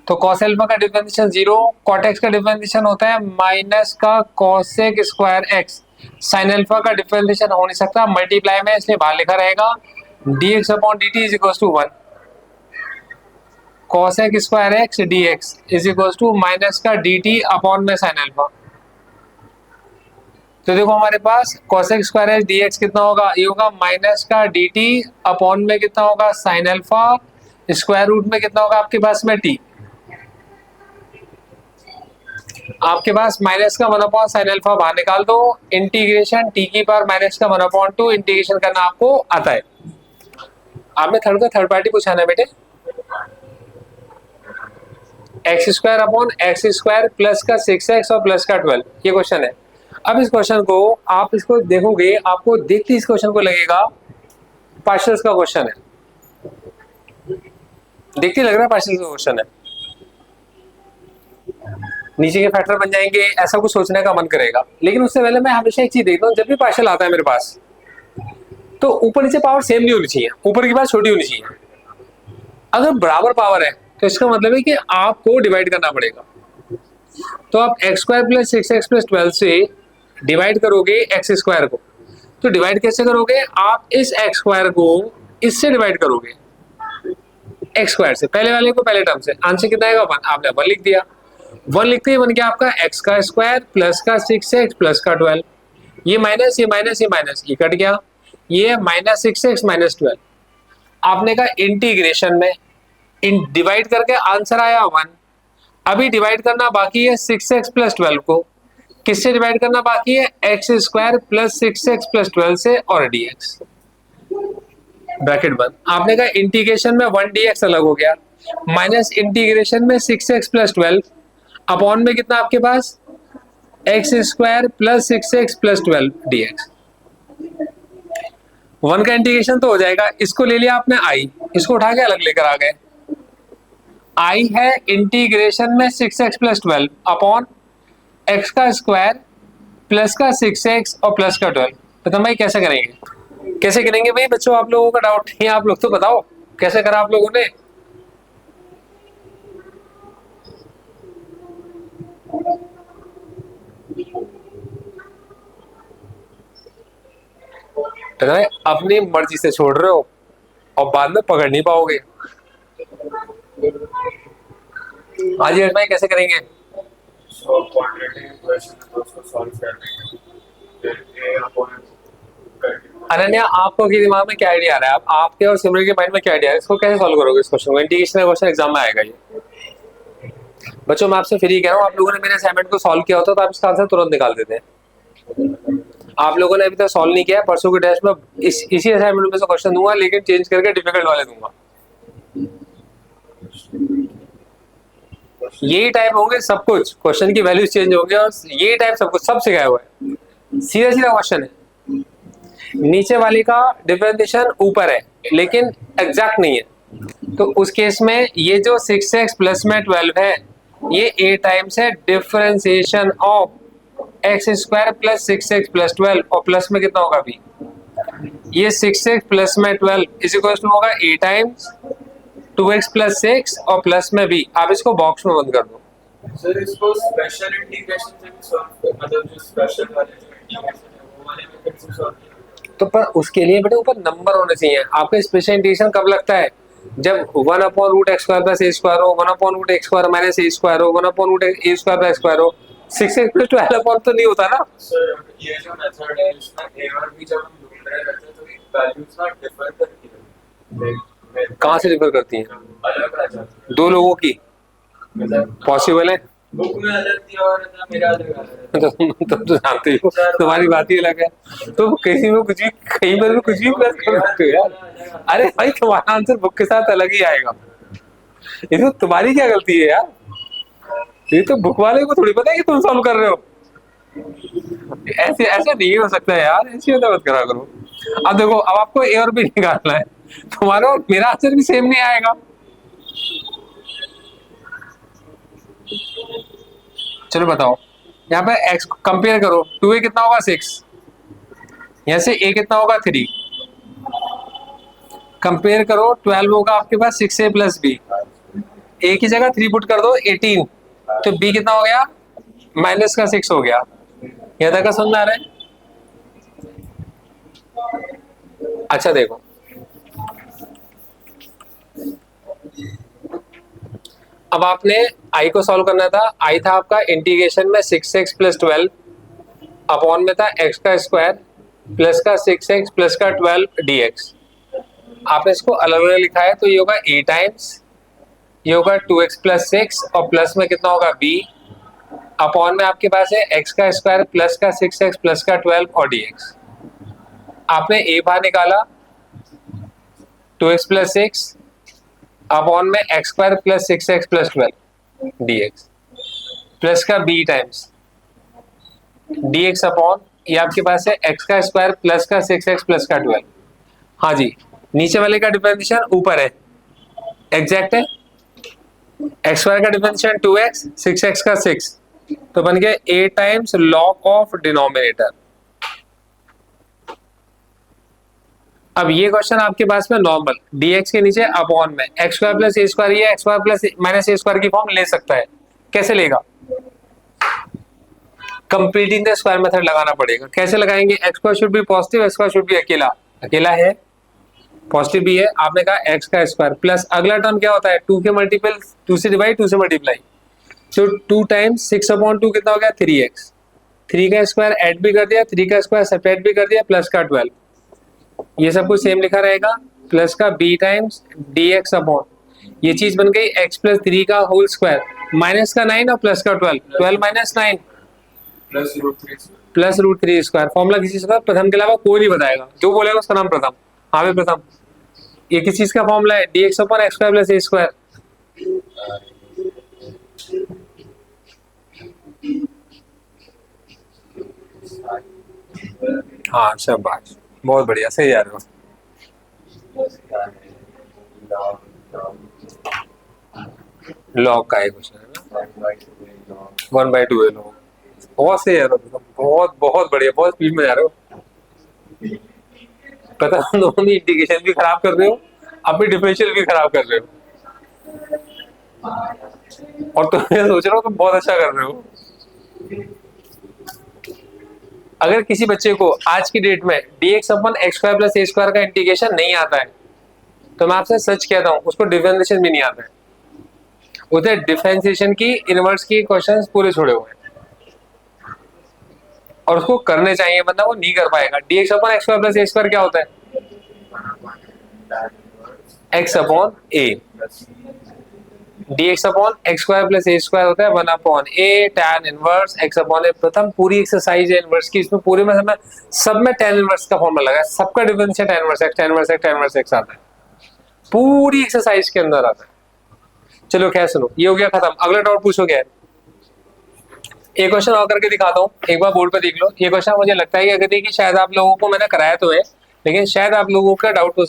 तो कॉस अल्फा का डिफरेंशिएशन 0, कॉट एक्स का डिफरेंशिएशन होता है माइनस का cosec square x, sine alpha का डिफरेंशिएशन हो नहीं सकता, मल्टीप्लाई में इसलिए बाहर लिखा रहेगा dx upon dt is equal to 1, cosec square x dx is equal to minus का dt अपॉन में साइन अल्फा। तो देखो हमारे पास कॉसेक स्क्वायर एक्स dx कितना होगा, ये होगा माइनस का dt अपॉन में कितना होगा, साइन अल्फा, स्क्वायर रूट में कितना होगा आपके पास में t, आपके पास माइनस का 1 अपॉन साइन अल्फा बाहर निकाल दो, इंटीग्रेशन t की पावर माइनस का 1 अपॉन 2 इंटीग्रेशन करना आपको आता है। आपने थर्ड पार्टी पूछाना है बेटे, x square upon X square plus का 6x और प्लस का 12, ये क्वेश्चन है। अब इस क्वेश्चन को आप इसको देखोगे, आपको देखते इस क्वेश्चन को लगेगा पार्शियल्स का क्वेश्चन है, देखते लग रहा है पार्शियल्स का क्वेश्चन है, नीचे के फैक्टर बन जाएंगे, ऐसा कुछ सोचने का मन करेगा। लेकिन उससे पहले मैं हमेशा एक चीज देखता हूँ, जब भी पार्शियल आता है मेरे पास तो ऊपर नीचे पावर सेम नहीं होनी चाहिए, ऊपर की पावर छोटी होनी चाहिए। अगर बराबर पावर है तो इसका मतलब है कि आपको डिवाइड करना पड़ेगा। तो आप x square plus 6x plus 12 से डिवाइड करोगे एक्स स्क्वायर को, तो डिवाइड कैसे करोगे, आप इस एक्स स्क्वायर को इससे डिवाइड करोगे एक्स स्क्वायर से, पहले वाले को पहले टर्म से, आंसर कितना आएगा 1, आपने 1 लिख दिया, 1 लिखते ही बन गया आपका एक्स का स्क्वायर प्लस का 6x प्लस का 12, ये माइनस ये माइनस ये माइनस ये कट गया, ये माइनस 6x माइनस 12, आपने कहा इंटीग्रेशन में डिवाइड करके आंसर आया 1। अभी डिवाइड करना बाकी है 6x प्लस 12 को, किससे डिवाइड करना बाकी है, x square plus 6x plus 12 से और dx, ब्रैकेट बंद। आपने कहा इंटीग्रेशन में 1 dx अलग हो गया, माइनस इंटीग्रेशन में 6x प्लस 12 अपॉन में कितना आपके पास X square plus 6x plus 12 dx। 1 का इंटीग्रेशन तो हो जाएगा, इसको ले लिया आपने i, इसको उठा के अलग लेकर आ गए, i है इंटीग्रेशन में 6x प्लस 12 अपॉन x का स्क्वायर प्लस का 6x और प्लस का 12। तो भाई कैसे करेंगे, कैसे करेंगे भाई बच्चों, आप लोगों का डाउट नहीं, आप लोग तो बताओ कैसे करा आप लोगों ने। अपनी मर्जी से छोड़ रहे हो और बाद में पकड़ नहीं पाओगे। हाँ जी भाई कैसे करेंगे, सो क्वाड्रेटिक इक्वेशन है तो उसको सॉल्व करने के फिर a अपॉन करके अनन्या, आपको के दिमाग में क्या आइडिया आ रहा है? आपके और सिमरन के माइंड में क्या आइडिया है? इसको कैसे सॉल्व करोगे इस क्वेश्चन को? इंटीग्रेशन का क्वेश्चन एग्जाम में आएगा ये। बच्चों मैं आपसे फ्री कह रहा हूँ, आप लोगों ने मेरे असाइनमेंट को सॉल्व किया होता तो आप इसका आंसर तुरंत निकाल देते हैं। आप लोगों ने अभी तक सॉल्व नहीं किया है। परसों के टेस्ट में इसी असाइनमेंट में से क्वेश्चन दूंगा, लेकिन चेंज करके डिफिकल्ट वाले दूंगा। यही टाइप होंगे सब कुछ, क्वेश्चन की वैल्यूज चेंज होंगे और यही टाइप सब कुछ, सब सिखाया हुआ है। सीधा सीधा क्वेश्चन है, नीचे वाले का डिफरेंशिएशन ऊपर है लेकिन एग्जैक्ट नहीं है। तो उस केस में ये जो 6x प्लस में 12 है, ये a टाइम्स है differentiation of x square plus 6x plus 12, और प्लस में कितना होगा b। ये 6x प्लस में 12 इज इक्वल टू होगा a टाइम्स 2x प्लस 6 और प्लस में b। आप इसको बॉक्स में बंद कर दो। सर इसको स्पेशल इंटीग्रेशन से भी सॉल्व मतलब जो स्पेशल वाले जो इंटीग्रेशन है वो वाले में कैसे सॉल्व किया? तो पर उसके लिए बेटे ऊपर नंबर होने चाहिए। आपका स्पेशल इंटीग्रेशन कब लगता है? जब 1 upon root X square plus A square हो, 1 upon root X square minus A square हो, 1 upon root A square plus square हो। 6x प्लस 12 अपॉन तो नहीं होता ना। सर ये जो मेथड है इसमें a और b जब हम ढूंढ रहे रहते हैं तो वैल्यूज ना डिफर करती है। कहाँ से डिफर करती हैं? अलग आ जाती है दो लोगों की मतलब पॉसिबल है? बुक में आ जाती है और ना मेरा अलग आ जाता है। तुम तो जानते ही हो, तुम्हारी बात ही अलग है। तुम किसी में कुछ भी, कहीं पर भी कुछ भी प्लस कर सकते हो यार। अरे भाई तुम्हारा आंसर बुक के साथ अलग ही आएगा, इसमें तुम्हारी क्या गलती है यार? ये तो बुक वाले को थोड़ी पता है कि तुम सॉल्व कर रहे हो। ऐसे ऐसा नहीं हो सकता है यार, ऐसी मत करा करो। अब देखो, अब आपको ए और बी निकालना है, तुम्हारा और मेरा आंसर भी सेम नहीं आएगा। चलो बताओ, यहाँ पे x कंपेयर करो, 2a कितना होगा 6, यहाँ से a कितना होगा 3, कंपेयर करो 12 होगा आपके पास 6a प्लस b, a की जगह 3 पुट कर दो 18, तो b कितना हो गया माइनस का 6 हो गया। यहाँ तक का समझ में आ रहा है? अच्छा देखो, अब आपने i को सॉल्व करना था। i था आपका इंटीग्रेशन में 6x प्लस 12 अपॉन में था x का स्क्वायर प्लस का 6x प्लस का 12 dx। आपने इसको अलग अलग लिखा है, तो ये होगा a टाइम्स, ये होगा 2x प्लस 6 और प्लस में कितना होगा b, अपॉन में आपके पास है x का स्क्वायर प्लस का 6x प्लस का 12 और dx। आपने a बाहर निकाला 2x प्लस 6 अपॉन में x square plus 6x plus 12 dx plus का b टाइम्स dx अपॉन ये आपके पास है x का स्क्वायर प्लस का 6x प्लस का 12। हाँ जी, नीचे वाले का डिफरेंशिएशन ऊपर है, एग्जैक्ट है। एक्स स्क्वायर का डिफरेंशिएशन 2x, 6x का 6, तो बन गया a times log of denominator. अब ये क्वेश्चन आपके पास में नॉर्मल dx के नीचे अपॉन में x square plus A square, ये x square plus minus A square की फॉर्म ले सकता है। कैसे लेगा? कंप्लीटिंग द स्क्वायर मेथड लगाना पड़ेगा। कैसे लगाएंगे? X square should be positive, x square should be अकेला, अकेला है पॉजिटिव भी है। आपने कहा एक्स का स्क्वायर प्लस अगला टर्म क्या होता है 2 के मल्टीपल, 2 से डिवाइड 2 से मल्टीप्लाई, तो 2 टाइम्स 6 अपॉन 2 कितना हो गया 3x, 3 का स्क्वायर ऐड भी कर दिया, 3 का स्क्वायर सेपरेट भी कर दिया, प्लस का 12, ये सब कुछ सेम लिखा रहेगा, प्लस का b टाइम्स dx अपॉन ये चीज बन गई x प्लस 3 का होल स्क्वायर माइनस का 9 और प्लस का 12, 12 minus 9 plus root 3 square. Formula किसी चीज का प्रथम के अलावा कोई नहीं बताएगा, जो बोलेगा उसका नाम प्रथम। हाँ भाई प्रथम, ये किस चीज का फॉर्मूला है dx upon x square plus a square. हाँ शाबाश, बहुत बढ़िया, सही जा रहे हो। लॉग का एक क्वेश्चन है ना, 1/2 है लॉग। बहुत सही जा रहे हो, बहुत बहुत बढ़िया, बहुत स्पीड में जा रहे हो। पता है दोनों ही इंटीग्रेशन भी खराब कर रहे हो, अब भी डिफरेंशियल भी खराब कर रहे हो, और तुम ये सोच रहे हो तुम बहुत अच्छा कर रहे हो। अगर किसी बच्चे को आज की डेट में dx upon x square plus A square का इंटीग्रेशन नहीं आता है, तो मैं आपसे सच कहता हूं उसको डिफरेंशिएशन भी नहीं आता है। उधर डिफरेंशिएशन की, इनवर्स की क्वेश्चंस पूरे छोड़े हुए हैं और उसको करने चाहिए, बंदा वो नहीं कर पाएगा। dx upon X square plus A square क्या होता है? x upon a। dx upon X square plus A square होता है 1 upon a tan inverse x upon a। प्रथम पूरी एक्सरसाइज है इनवर्स की, इसमें पूरे में सब में tan इनवर्स का फॉर्मूला लगा है, सबका डिफरेंस है tan inverse x, tan inverse x, tan inverse x आता है, पूरी एक्सरसाइज के अंदर आता है। चलो खैर सुनो, ये हो गया खत्म। अगला डाउट पूछो क्या है? एक क्वेश्चन और करके दिखाता हूँ, एक बार बोर्ड पे देख लो। ये क्वेश्चन मुझे लगता है कि अगर देखिए शायद आप लोगों को मैंने कराया तो है, लेकिन शायद आप लोगों का डाउट हो सकता है।